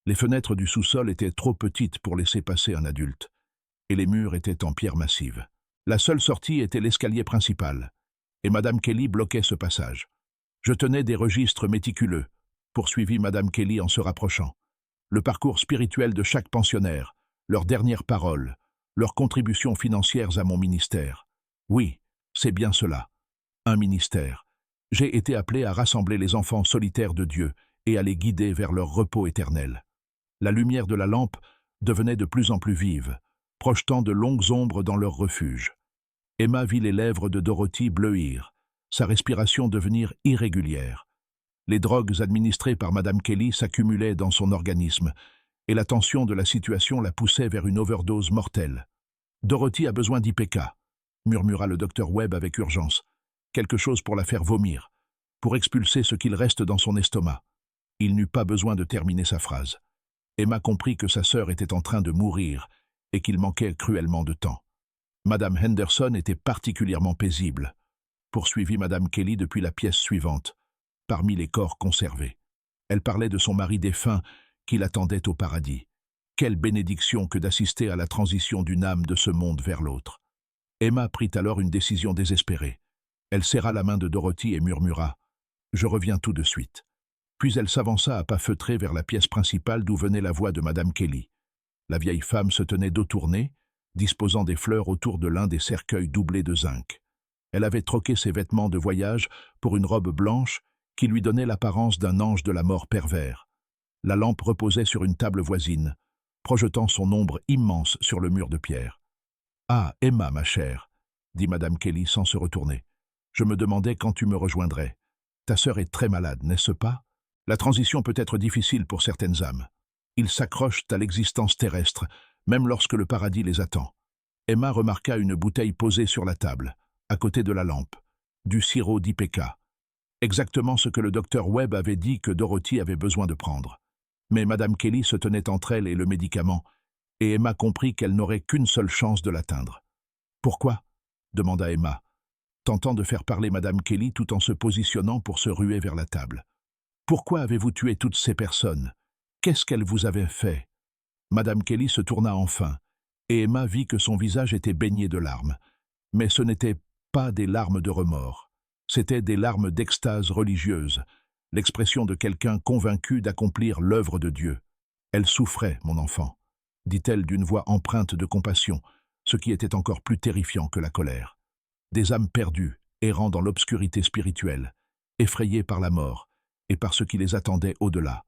Speaker 1: Les fenêtres du sous-sol étaient trop petites pour laisser passer un adulte, et les murs étaient en pierre massive. La seule sortie était l'escalier principal, et Madame Kelly bloquait ce passage. « Je tenais des registres méticuleux, » poursuivit Madame Kelly en se rapprochant. « Le parcours spirituel de chaque pensionnaire, leurs dernières paroles, leurs contributions financières à mon ministère. Oui, c'est bien cela. Un ministère. J'ai été appelé à rassembler les enfants solitaires de Dieu et à les guider vers leur repos éternel. » La lumière de la lampe devenait de plus en plus vive, projetant de longues ombres dans leur refuge. Emma vit les lèvres de Dorothy bleuir, sa respiration devenir irrégulière. Les drogues administrées par Madame Kelly s'accumulaient dans son organisme, et la tension de la situation la poussait vers une overdose mortelle. « Dorothy a besoin d'IPK, » murmura le docteur Webb avec urgence. « Quelque chose pour la faire vomir, pour expulser ce qu'il reste dans son estomac. » Il n'eut pas besoin de terminer sa phrase. Emma comprit que sa sœur était en train de mourir et qu'il manquait cruellement de temps. Madame Henderson était particulièrement paisible, poursuivit Madame Kelly depuis la pièce suivante, parmi les corps conservés. Elle parlait de son mari défunt qui l'attendait au paradis. Quelle bénédiction que d'assister à la transition d'une âme de ce monde vers l'autre. Emma prit alors une décision désespérée. Elle serra la main de Dorothy et murmura « Je reviens tout de suite ». Puis elle s'avança à pas feutrés vers la pièce principale d'où venait la voix de Madame Kelly. La vieille femme se tenait dos tourné, disposant des fleurs autour de l'un des cercueils doublés de zinc. Elle avait troqué ses vêtements de voyage pour une robe blanche qui lui donnait l'apparence d'un ange de la mort pervers. La lampe reposait sur une table voisine, projetant son ombre immense sur le mur de pierre. « Ah, Emma, ma chère, » dit Madame Kelly sans se retourner. « Je me demandais quand tu me rejoindrais. Ta sœur est très malade, n'est-ce pas? La transition peut être difficile pour certaines âmes. Ils s'accrochent à l'existence terrestre, même lorsque le paradis les attend. » Emma remarqua une bouteille posée sur la table, à côté de la lampe, du sirop d'IPK. Exactement ce que le docteur Webb avait dit que Dorothy avait besoin de prendre. Mais Madame Kelly se tenait entre elle et le médicament, et Emma comprit qu'elle n'aurait qu'une seule chance de l'atteindre. « Pourquoi ?» demanda Emma, tentant de faire parler Madame Kelly tout en se positionnant pour se ruer vers la table. « Pourquoi avez-vous tué toutes ces personnes? Qu'est-ce qu'elles vous avaient fait ?» Madame Kelly se tourna enfin, et Emma vit que son visage était baigné de larmes. Mais ce n'étaient pas des larmes de remords, c'étaient des larmes d'extase religieuse, l'expression de quelqu'un convaincu d'accomplir l'œuvre de Dieu. « Elle souffrait, mon enfant, » dit-elle d'une voix empreinte de compassion, ce qui était encore plus terrifiant que la colère. Des âmes perdues, errant dans l'obscurité spirituelle, effrayées par la mort et par ce qui les attendait au-delà.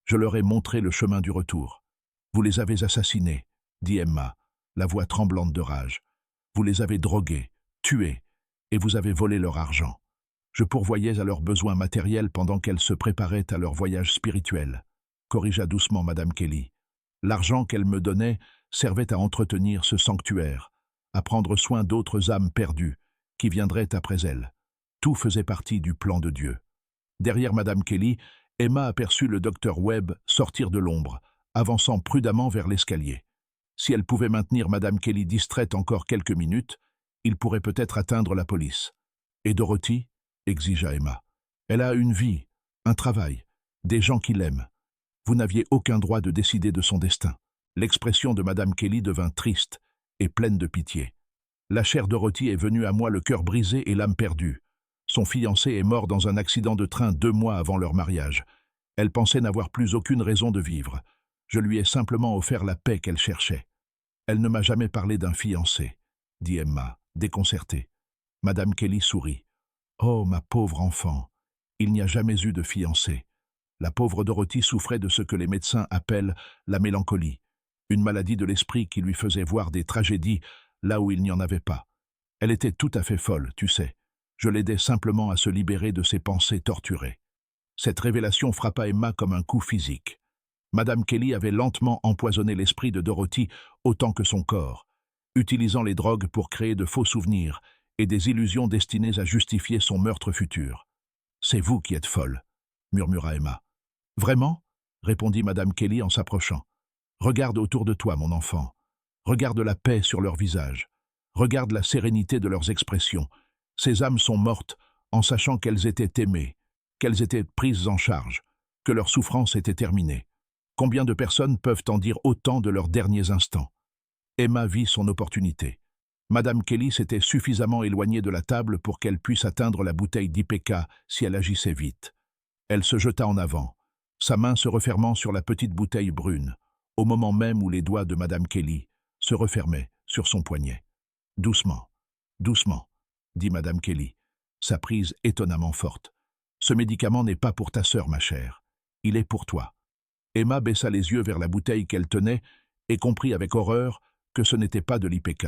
Speaker 1: Je leur ai montré le chemin du retour. Vous les avez assassinés, dit Emma, la voix tremblante de rage. Vous les avez drogués, tués, et vous avez volé leur argent. Je pourvoyais à leurs besoins matériels pendant qu'elles se préparaient à leur voyage spirituel, corrigea doucement Madame Kelly. L'argent qu'elle me donnait servait à entretenir ce sanctuaire, à prendre soin d'autres âmes perdues qui viendraient après elle. Tout faisait partie du plan de Dieu. Derrière Madame Kelly, Emma aperçut le docteur Webb sortir de l'ombre, avançant prudemment vers l'escalier. Si elle pouvait maintenir Madame Kelly distraite encore quelques minutes, il pourrait peut-être atteindre la police. « Et Dorothy ?» exigea Emma. « Elle a une vie, un travail, des gens qui l'aiment. Vous n'aviez aucun droit de décider de son destin. » L'expression de Madame Kelly devint triste et pleine de pitié. « La chère Dorothy est venue à moi le cœur brisé et l'âme perdue. Son fiancé est mort dans un accident de train 2 mois avant leur mariage. Elle pensait n'avoir plus aucune raison de vivre. Je lui ai simplement offert la paix qu'elle cherchait. Elle ne m'a jamais parlé d'un fiancé, dit Emma, déconcertée. Madame Kelly sourit. Oh, ma pauvre enfant, il n'y a jamais eu de fiancé. La pauvre Dorothy souffrait de ce que les médecins appellent la mélancolie, une maladie de l'esprit qui lui faisait voir des tragédies là où il n'y en avait pas. Elle était tout à fait folle, tu sais. Je l'aidais simplement à se libérer de ses pensées torturées. Cette révélation frappa Emma comme un coup physique. Madame Kelly avait lentement empoisonné l'esprit de Dorothy autant que son corps, utilisant les drogues pour créer de faux souvenirs et des illusions destinées à justifier son meurtre futur. « C'est vous qui êtes folle, » murmura Emma. « Vraiment ?» répondit Madame Kelly en s'approchant. « Regarde autour de toi, mon enfant. Regarde la paix sur leurs visages. Regarde la sérénité de leurs expressions. Ces âmes sont mortes en sachant qu'elles étaient aimées, qu'elles étaient prises en charge, que leur souffrance était terminée. Combien de personnes peuvent en dire autant de leurs derniers instants? » Emma vit son opportunité. Madame Kelly s'était suffisamment éloignée de la table pour qu'elle puisse atteindre la bouteille d'IPK si elle agissait vite. Elle se jeta en avant, sa main se refermant sur la petite bouteille brune, au moment même où les doigts de Madame Kelly se refermaient sur son poignet. « Doucement, doucement, » dit Madame Kelly, sa prise étonnamment forte. « Ce médicament n'est pas pour ta sœur, ma chère. Il est pour toi. » Emma baissa les yeux vers la bouteille qu'elle tenait et comprit avec horreur que ce n'était pas de l'IPK.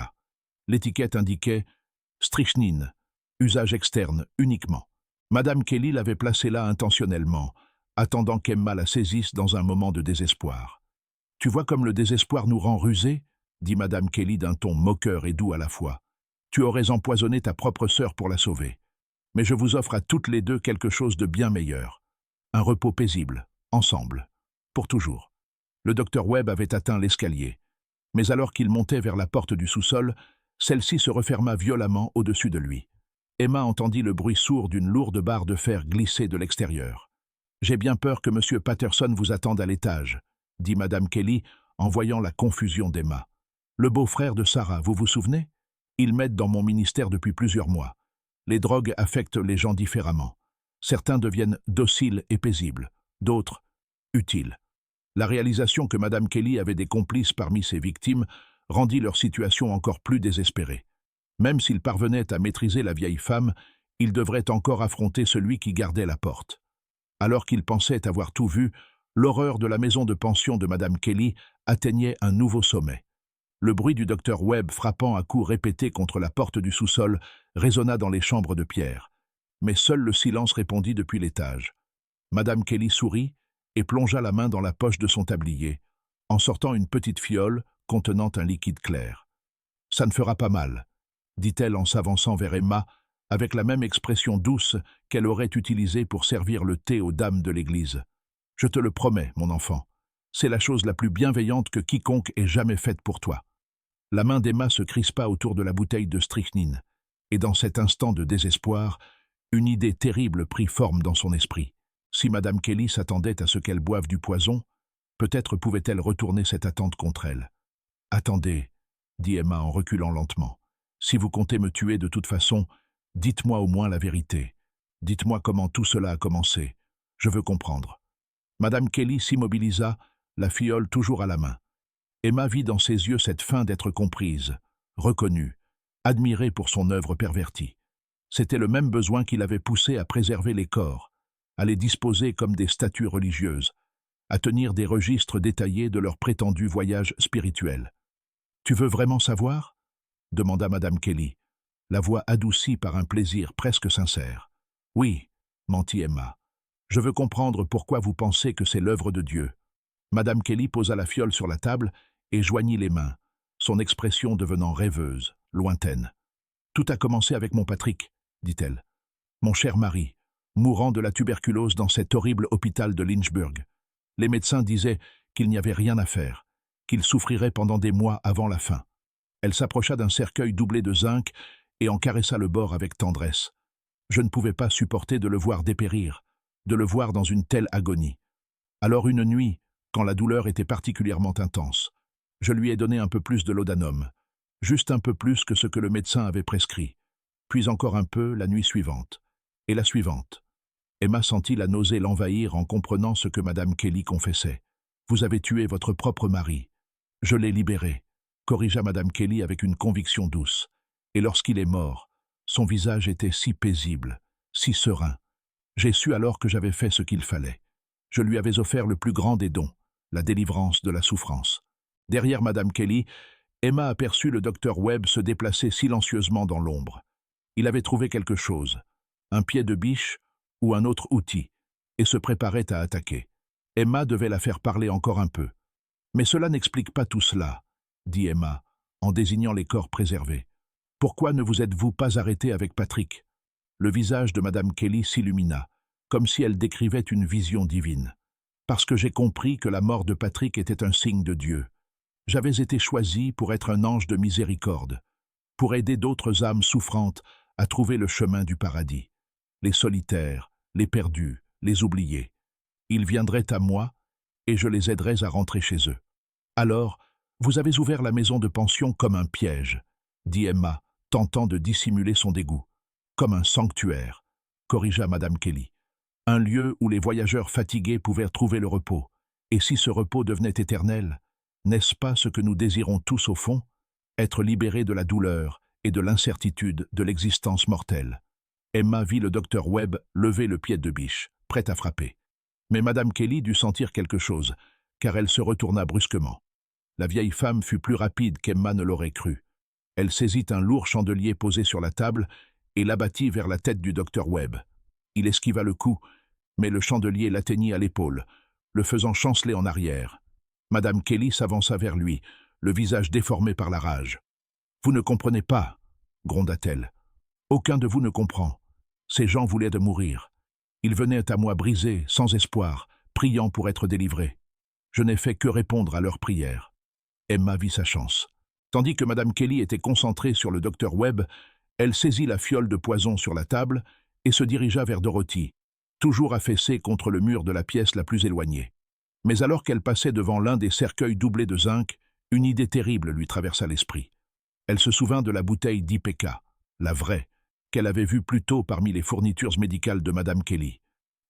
Speaker 1: L'étiquette indiquait « strychnine, usage externe uniquement ». Madame Kelly l'avait placée là intentionnellement, attendant qu'Emma la saisisse dans un moment de désespoir. « Tu vois comme le désespoir nous rend rusés ?» dit Madame Kelly d'un ton moqueur et doux à la fois. « Tu aurais empoisonné ta propre sœur pour la sauver. Mais je vous offre à toutes les deux quelque chose de bien meilleur. Un repos paisible, ensemble, pour toujours. » Le docteur Webb avait atteint l'escalier. Mais alors qu'il montait vers la porte du sous-sol, celle-ci se referma violemment au-dessus de lui. Emma entendit le bruit sourd d'une lourde barre de fer glisser de l'extérieur. « J'ai bien peur que M. Patterson vous attende à l'étage, » dit Madame Kelly en voyant la confusion d'Emma. « Le beau-frère de Sarah, vous vous souvenez? Il m'aide dans mon ministère depuis plusieurs mois. Les drogues affectent les gens différemment. Certains deviennent dociles et paisibles, d'autres utiles. La réalisation que Madame Kelly avait des complices parmi ses victimes rendit leur situation encore plus désespérée. Même s'il parvenait à maîtriser la vieille femme, il devrait encore affronter celui qui gardait la porte. Alors qu'il pensait avoir tout vu, l'horreur de la maison de pension de Madame Kelly atteignait un nouveau sommet. Le bruit du docteur Webb frappant à coups répétés contre la porte du sous-sol résonna dans les chambres de pierre. Mais seul le silence répondit depuis l'étage. Madame Kelly sourit et plongea la main dans la poche de son tablier, en sortant une petite fiole contenant un liquide clair. « Ça ne fera pas mal », dit-elle en s'avançant vers Emma, avec la même expression douce qu'elle aurait utilisée pour servir le thé aux dames de l'église. « Je te le promets, mon enfant, c'est la chose la plus bienveillante que quiconque ait jamais faite pour toi. » La main d'Emma se crispa autour de la bouteille de strychnine, et dans cet instant de désespoir, une idée terrible prit forme dans son esprit. Si Madame Kelly s'attendait à ce qu'elle boive du poison, peut-être pouvait-elle retourner cette attente contre elle. « Attendez, » dit Emma en reculant lentement. « Si vous comptez me tuer de toute façon, dites-moi au moins la vérité. Dites-moi comment tout cela a commencé. Je veux comprendre. » Madame Kelly s'immobilisa, la fiole toujours à la main. Emma vit dans ses yeux cette faim d'être comprise, reconnue, admirée pour son œuvre pervertie. C'était le même besoin qui l'avait poussée à préserver les corps, à les disposer comme des statues religieuses, à tenir des registres détaillés de leur prétendu voyage spirituel. « Tu veux vraiment savoir ?» demanda Madame Kelly, la voix adoucie par un plaisir presque sincère. « Oui, » mentit Emma. « Je veux comprendre pourquoi vous pensez que c'est l'œuvre de Dieu. » Madame Kelly posa la fiole sur la table et joignit les mains, son expression devenant rêveuse, lointaine. « Tout a commencé avec mon Patrick, » dit-elle. « Mon cher mari, mourant de la tuberculose dans cet horrible hôpital de Lynchburg. Les médecins disaient qu'il n'y avait rien à faire, qu'il souffrirait pendant des mois avant la fin. » Elle s'approcha d'un cercueil doublé de zinc et en caressa le bord avec tendresse. Je ne pouvais pas supporter de le voir dépérir, de le voir dans une telle agonie. Alors une nuit, quand la douleur était particulièrement intense, je lui ai donné un peu plus de laudanum, juste un peu plus que ce que le médecin avait prescrit, puis encore un peu la nuit suivante, et la suivante. Emma sentit la nausée l'envahir en comprenant ce que Madame Kelly confessait. « Vous avez tué votre propre mari. Je l'ai libéré, » corrigea Madame Kelly avec une conviction douce. « Et lorsqu'il est mort, son visage était si paisible, si serein. J'ai su alors que j'avais fait ce qu'il fallait. Je lui avais offert le plus grand des dons, la délivrance de la souffrance. » Derrière Madame Kelly, Emma aperçut le docteur Webb se déplacer silencieusement dans l'ombre. Il avait trouvé quelque chose, un pied de biche ou un autre outil, et se préparait à attaquer. Emma devait la faire parler encore un peu. « Mais cela n'explique pas tout cela, » dit Emma, en désignant les corps préservés. « Pourquoi ne vous êtes-vous pas arrêté avec Patrick ?» Le visage de Madame Kelly s'illumina, comme si elle décrivait une vision divine. « Parce que j'ai compris que la mort de Patrick était un signe de Dieu. J'avais été choisi pour être un ange de miséricorde, pour aider d'autres âmes souffrantes à trouver le chemin du paradis. Les solitaires, les perdus, les oubliés. Ils viendraient à moi et je les aiderais à rentrer chez eux. Alors, vous avez ouvert la maison de pension comme un piège, dit Emma, tentant de dissimuler son dégoût. Comme un sanctuaire, corrigea Madame Kelly. Un lieu où les voyageurs fatigués pouvaient trouver le repos. Et si ce repos devenait éternel, n'est-ce pas ce que nous désirons tous au fond? Être libérés de la douleur et de l'incertitude de l'existence mortelle. Emma vit le docteur Webb lever le pied de biche, prêt à frapper. Mais Madame Kelly dut sentir quelque chose, car elle se retourna brusquement. La vieille femme fut plus rapide qu'Emma ne l'aurait cru. Elle saisit un lourd chandelier posé sur la table et l'abattit vers la tête du docteur Webb. Il esquiva le coup, mais le chandelier l'atteignit à l'épaule, le faisant chanceler en arrière. Madame Kelly s'avança vers lui, le visage déformé par la rage. « Vous ne comprenez pas, » gronda-t-elle. « Aucun de vous ne comprend. Ces gens voulaient de mourir. Ils venaient à moi brisés, sans espoir, priant pour être délivrés. Je n'ai fait que répondre à leurs prières. » Emma vit sa chance. Tandis que Madame Kelly était concentrée sur le docteur Webb, elle saisit la fiole de poison sur la table et se dirigea vers Dorothy, toujours affaissée contre le mur de la pièce la plus éloignée. Mais alors qu'elle passait devant l'un des cercueils doublés de zinc, une idée terrible lui traversa l'esprit. Elle se souvint de la bouteille d'IPK, la vraie, qu'elle avait vue plus tôt parmi les fournitures médicales de Madame Kelly.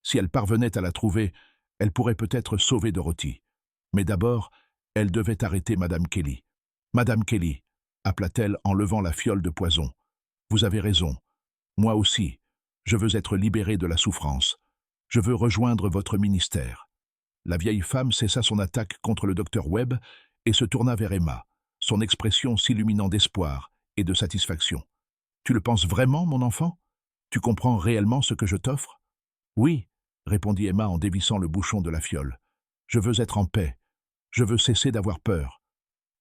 Speaker 1: Si elle parvenait à la trouver, elle pourrait peut-être sauver Dorothy. Mais d'abord, elle devait arrêter Madame Kelly. « Madame Kelly » appela-t-elle en levant la fiole de poison. « Vous avez raison. Moi aussi. Je veux être libérée de la souffrance. Je veux rejoindre votre ministère. » La vieille femme cessa son attaque contre le docteur Webb et se tourna vers Emma, son expression s'illuminant d'espoir et de satisfaction. « Tu le penses vraiment, mon enfant? Tu comprends réellement ce que je t'offre? »« Oui, » répondit Emma en dévissant le bouchon de la fiole. « Je veux être en paix. Je veux cesser d'avoir peur. »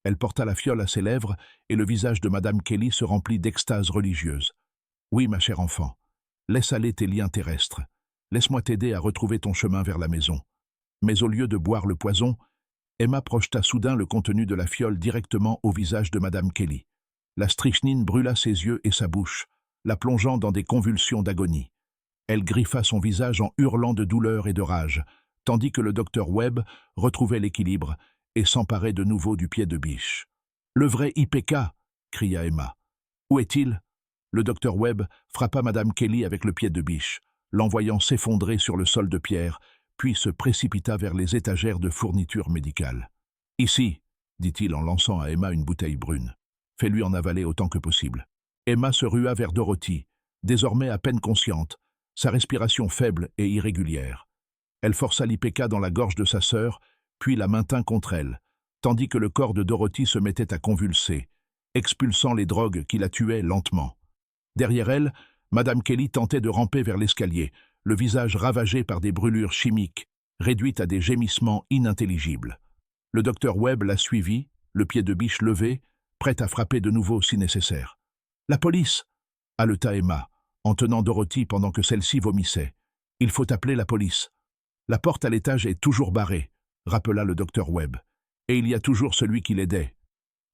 Speaker 1: Elle porta la fiole à ses lèvres et le visage de Madame Kelly se remplit d'extase religieuse. « Oui, ma chère enfant, laisse aller tes liens terrestres. Laisse-moi t'aider à retrouver ton chemin vers la maison. » Mais au lieu de boire le poison, Emma projeta soudain le contenu de la fiole directement au visage de Madame Kelly. La strychnine brûla ses yeux et sa bouche, la plongeant dans des convulsions d'agonie. Elle griffa son visage en hurlant de douleur et de rage, tandis que le docteur Webb retrouvait l'équilibre et s'emparait de nouveau du pied de biche. « Le vrai IPK !» cria Emma. « Où est-il » Le docteur Webb frappa Madame Kelly avec le pied de biche, l'envoyant s'effondrer sur le sol de pierre, puis se précipita vers les étagères de fournitures médicales. « Ici !» dit-il en lançant à Emma une bouteille brune. « Fais-lui en avaler autant que possible. » Emma se rua vers Dorothy, désormais à peine consciente, sa respiration faible et irrégulière. Elle força l'IPK dans la gorge de sa sœur, puis la maintint contre elle, tandis que le corps de Dorothy se mettait à convulser, expulsant les drogues qui la tuaient lentement. Derrière elle, Madame Kelly tentait de ramper vers l'escalier, le visage ravagé par des brûlures chimiques, réduites à des gémissements inintelligibles. Le docteur Webb la suivit, le pied de biche levé, prêt à frapper de nouveau si nécessaire. « La police !» haleta Emma, en tenant Dorothy pendant que celle-ci vomissait. « Il faut appeler la police. »« La porte à l'étage est toujours barrée, » rappela le docteur Webb, « et il y a toujours celui qui l'aidait. »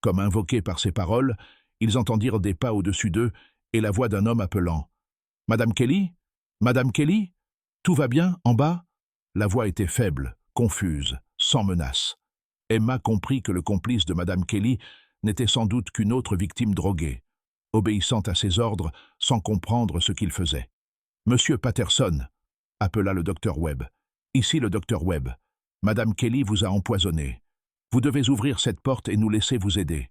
Speaker 1: Comme invoqués par ces paroles, ils entendirent des pas au-dessus d'eux et la voix d'un homme appelant « Madame Kelly ? Madame Kelly ? Tout va bien, en bas ?» La voix était faible, confuse, sans menace. Emma comprit que le complice de Madame Kelly n'était sans doute qu'une autre victime droguée, obéissant à ses ordres sans comprendre ce qu'il faisait. « Monsieur Patterson !» appela le docteur Webb. « Ici le docteur Webb. Madame Kelly vous a empoisonné. Vous devez ouvrir cette porte et nous laisser vous aider. »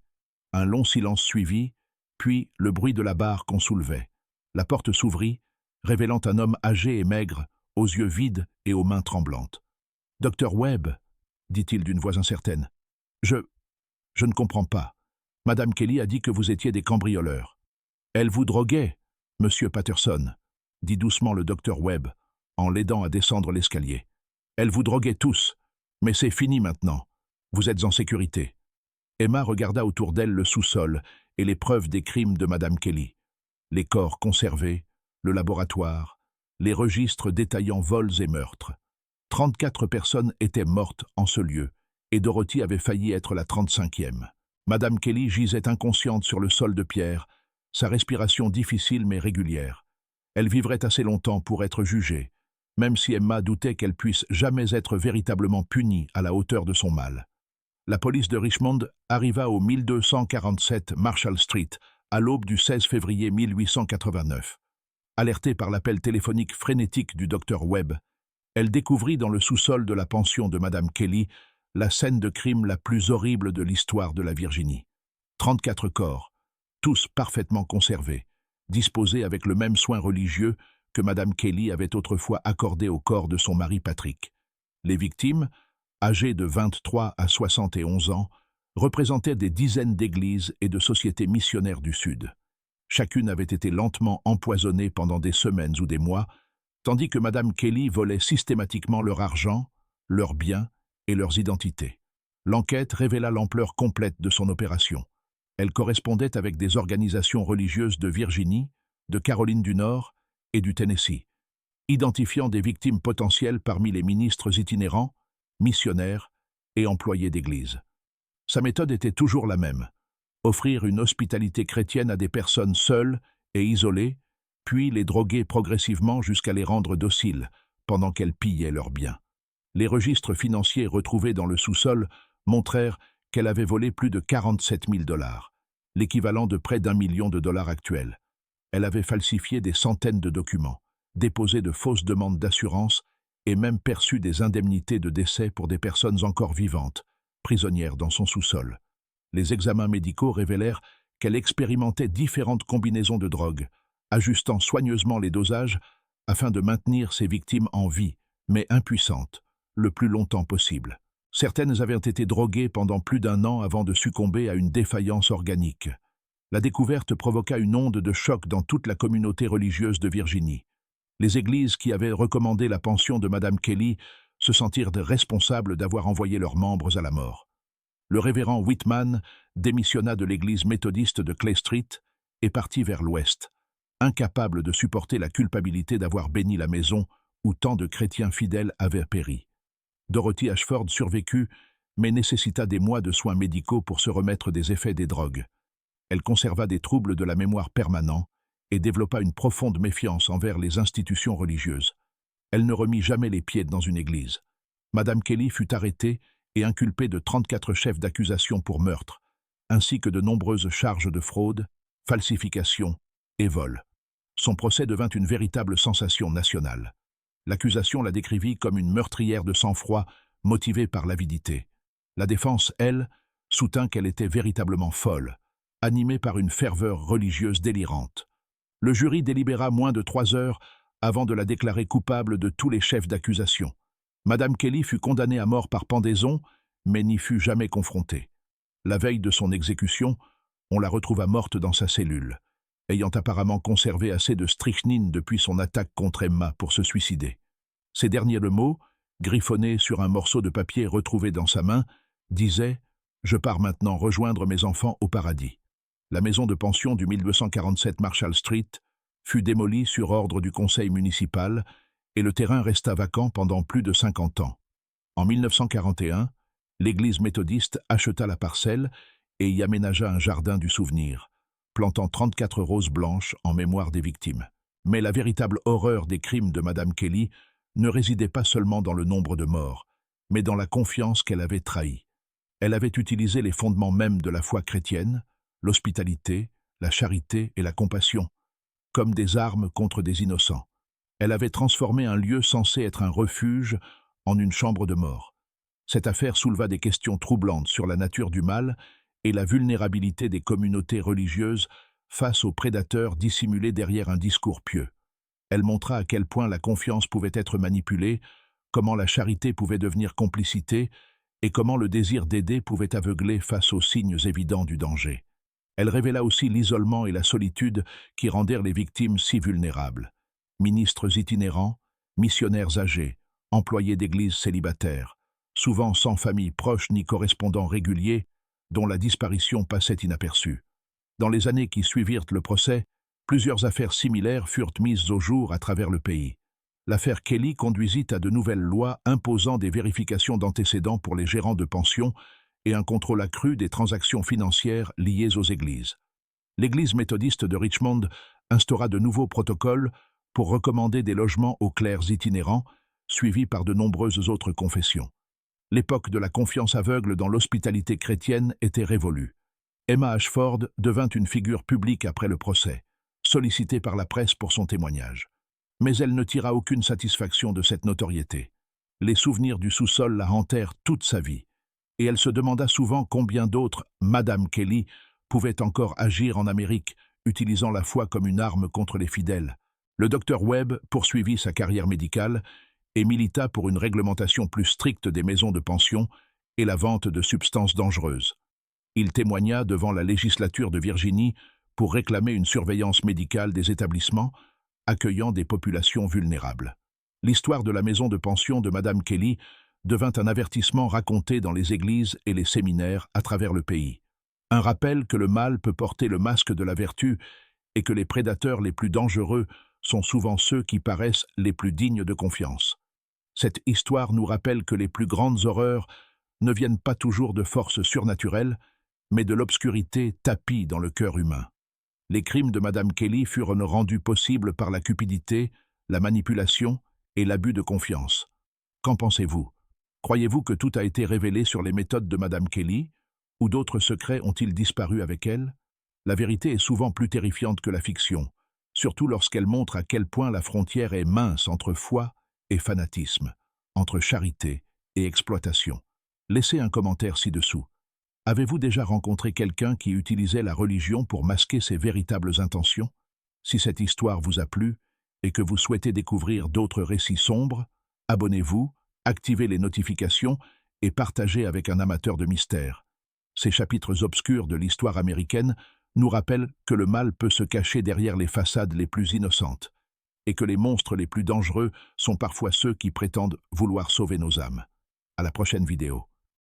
Speaker 1: Un long silence suivit, puis le bruit de la barre qu'on soulevait. La porte s'ouvrit, révélant un homme âgé et maigre, aux yeux vides et aux mains tremblantes. « Docteur Webb !» dit-il d'une voix incertaine. « Je ne comprends pas. Madame Kelly a dit que vous étiez des cambrioleurs. »« Elle vous droguait, monsieur Patterson, » dit doucement le docteur Webb, en l'aidant à descendre l'escalier. « Elle vous droguait tous, mais c'est fini maintenant. Vous êtes en sécurité. » Emma regarda autour d'elle le sous-sol et les preuves des crimes de Madame Kelly. Les corps conservés, le laboratoire, les registres détaillant vols et meurtres. 34 personnes étaient mortes en ce lieu, et Dorothy avait failli être la 35e. Madame Kelly gisait inconsciente sur le sol de pierre, sa respiration difficile mais régulière. Elle vivrait assez longtemps pour être jugée, même si Emma doutait qu'elle puisse jamais être véritablement punie à la hauteur de son mal. La police de Richmond arriva au 1247 Marshall Street, à l'aube du 16 février 1889. Alertée par l'appel téléphonique frénétique du docteur Webb, elle découvrit dans le sous-sol de la pension de Madame Kelly la scène de crime la plus horrible de l'histoire de la Virginie. 34 corps, tous parfaitement conservés, disposés avec le même soin religieux que Madame Kelly avait autrefois accordé au corps de son mari Patrick. Les victimes, âgées de 23 à 71 ans, représentaient des dizaines d'églises et de sociétés missionnaires du Sud. Chacune avait été lentement empoisonnée pendant des semaines ou des mois, tandis que Madame Kelly volait systématiquement leur argent, leurs biens et leurs identités. L'enquête révéla l'ampleur complète de son opération. Elle correspondait avec des organisations religieuses de Virginie, de Caroline du Nord et du Tennessee, identifiant des victimes potentielles parmi les ministres itinérants, missionnaires et employés d'église. Sa méthode était toujours la même, offrir une hospitalité chrétienne à des personnes seules et isolées, puis les droguer progressivement jusqu'à les rendre dociles, pendant qu'elles pillaient leurs biens. Les registres financiers retrouvés dans le sous-sol montrèrent qu'elle avait volé plus de 47 000 $, l'équivalent de près d'1 million de dollars actuels. Elle avait falsifié des centaines de documents, déposé de fausses demandes d'assurance et même perçu des indemnités de décès pour des personnes encore vivantes, prisonnières dans son sous-sol. Les examens médicaux révélèrent qu'elle expérimentait différentes combinaisons de drogues, ajustant soigneusement les dosages afin de maintenir ses victimes en vie, mais impuissantes, le plus longtemps possible. Certaines avaient été droguées pendant plus d'1 an avant de succomber à une défaillance organique. La découverte provoqua une onde de choc dans toute la communauté religieuse de Virginie. Les églises qui avaient recommandé la pension de Madame Kelly se sentirent responsables d'avoir envoyé leurs membres à la mort. Le révérend Whitman démissionna de l'église méthodiste de Clay Street et partit vers l'ouest, incapable de supporter la culpabilité d'avoir béni la maison où tant de chrétiens fidèles avaient péri. Dorothy Ashford survécut, mais nécessita des mois de soins médicaux pour se remettre des effets des drogues. Elle conserva des troubles de la mémoire permanents et développa une profonde méfiance envers les institutions religieuses. Elle ne remit jamais les pieds dans une église. Madame Kelly fut arrêtée et inculpée de 34 chefs d'accusation pour meurtre, ainsi que de nombreuses charges de fraude, falsification et vol. Son procès devint une véritable sensation nationale. L'accusation la décrivit comme une meurtrière de sang-froid motivée par l'avidité. La défense, elle, soutint qu'elle était véritablement folle, animée par une ferveur religieuse délirante. Le jury délibéra moins de 3 heures avant de la déclarer coupable de tous les chefs d'accusation. Madame Kelly fut condamnée à mort par pendaison, mais n'y fut jamais confrontée. La veille de son exécution, on la retrouva morte dans sa cellule, ayant apparemment conservé assez de strychnine depuis son attaque contre Emma pour se suicider. Ses derniers mots, griffonnés sur un morceau de papier retrouvé dans sa main, disaient « Je pars maintenant rejoindre mes enfants au paradis ». La maison de pension du 1247 Marshall Street fut démolie sur ordre du conseil municipal et le terrain resta vacant pendant plus de 50 ans. En 1941, l'église méthodiste acheta la parcelle et y aménagea un jardin du souvenir, plantant 34 roses blanches en mémoire des victimes. Mais la véritable horreur des crimes de Madame Kelly ne résidait pas seulement dans le nombre de morts, mais dans la confiance qu'elle avait trahie. Elle avait utilisé les fondements mêmes de la foi chrétienne, l'hospitalité, la charité et la compassion, comme des armes contre des innocents. Elle avait transformé un lieu censé être un refuge en une chambre de mort. Cette affaire souleva des questions troublantes sur la nature du mal et la vulnérabilité des communautés religieuses face aux prédateurs dissimulés derrière un discours pieux. Elle montra à quel point la confiance pouvait être manipulée, comment la charité pouvait devenir complicité et comment le désir d'aider pouvait aveugler face aux signes évidents du danger. Elle révéla aussi l'isolement et la solitude qui rendèrent les victimes si vulnérables. Ministres itinérants, missionnaires âgés, employés d'églises célibataires, souvent sans famille proche ni correspondant régulier, dont la disparition passait inaperçue. Dans les années qui suivirent le procès, plusieurs affaires similaires furent mises au jour à travers le pays. L'affaire Kelly conduisit à de nouvelles lois imposant des vérifications d'antécédents pour les gérants de pensions et un contrôle accru des transactions financières liées aux églises. L'Église méthodiste de Richmond instaura de nouveaux protocoles pour recommander des logements aux clercs itinérants, suivis par de nombreuses autres confessions. L'époque de la confiance aveugle dans l'hospitalité chrétienne était révolue. Emma Ashford devint une figure publique après le procès, sollicitée par la presse pour son témoignage. Mais elle ne tira aucune satisfaction de cette notoriété. Les souvenirs du sous-sol la hantèrent toute sa vie, et elle se demanda souvent combien d'autres Madame Kelly pouvaient encore agir en Amérique, utilisant la foi comme une arme contre les fidèles. Le docteur Webb poursuivit sa carrière médicale et milita pour une réglementation plus stricte des maisons de pension et la vente de substances dangereuses. Il témoigna devant la législature de Virginie pour réclamer une surveillance médicale des établissements accueillant des populations vulnérables. L'histoire de la maison de pension de Madame Kelly devint un avertissement raconté dans les églises et les séminaires à travers le pays. Un rappel que le mal peut porter le masque de la vertu et que les prédateurs les plus dangereux sont souvent ceux qui paraissent les plus dignes de confiance. Cette histoire nous rappelle que les plus grandes horreurs ne viennent pas toujours de forces surnaturelles, mais de l'obscurité tapie dans le cœur humain. Les crimes de Madame Kelly furent rendus possibles par la cupidité, la manipulation et l'abus de confiance. Qu'en pensez-vous? Croyez-vous que tout a été révélé sur les méthodes de Madame Kelly, ou d'autres secrets ont-ils disparu avec elle? La vérité est souvent plus terrifiante que la fiction, surtout lorsqu'elle montre à quel point la frontière est mince entre foi et fanatisme, entre charité et exploitation. Laissez un commentaire ci-dessous. Avez-vous déjà rencontré quelqu'un qui utilisait la religion pour masquer ses véritables intentions? Si cette histoire vous a plu et que vous souhaitez découvrir d'autres récits sombres, abonnez-vous, activez les notifications et partagez avec un amateur de mystère. Ces chapitres obscurs de l'histoire américaine nous rappellent que le mal peut se cacher derrière les façades les plus innocentes et que les monstres les plus dangereux sont parfois ceux qui prétendent vouloir sauver nos âmes. À la prochaine vidéo.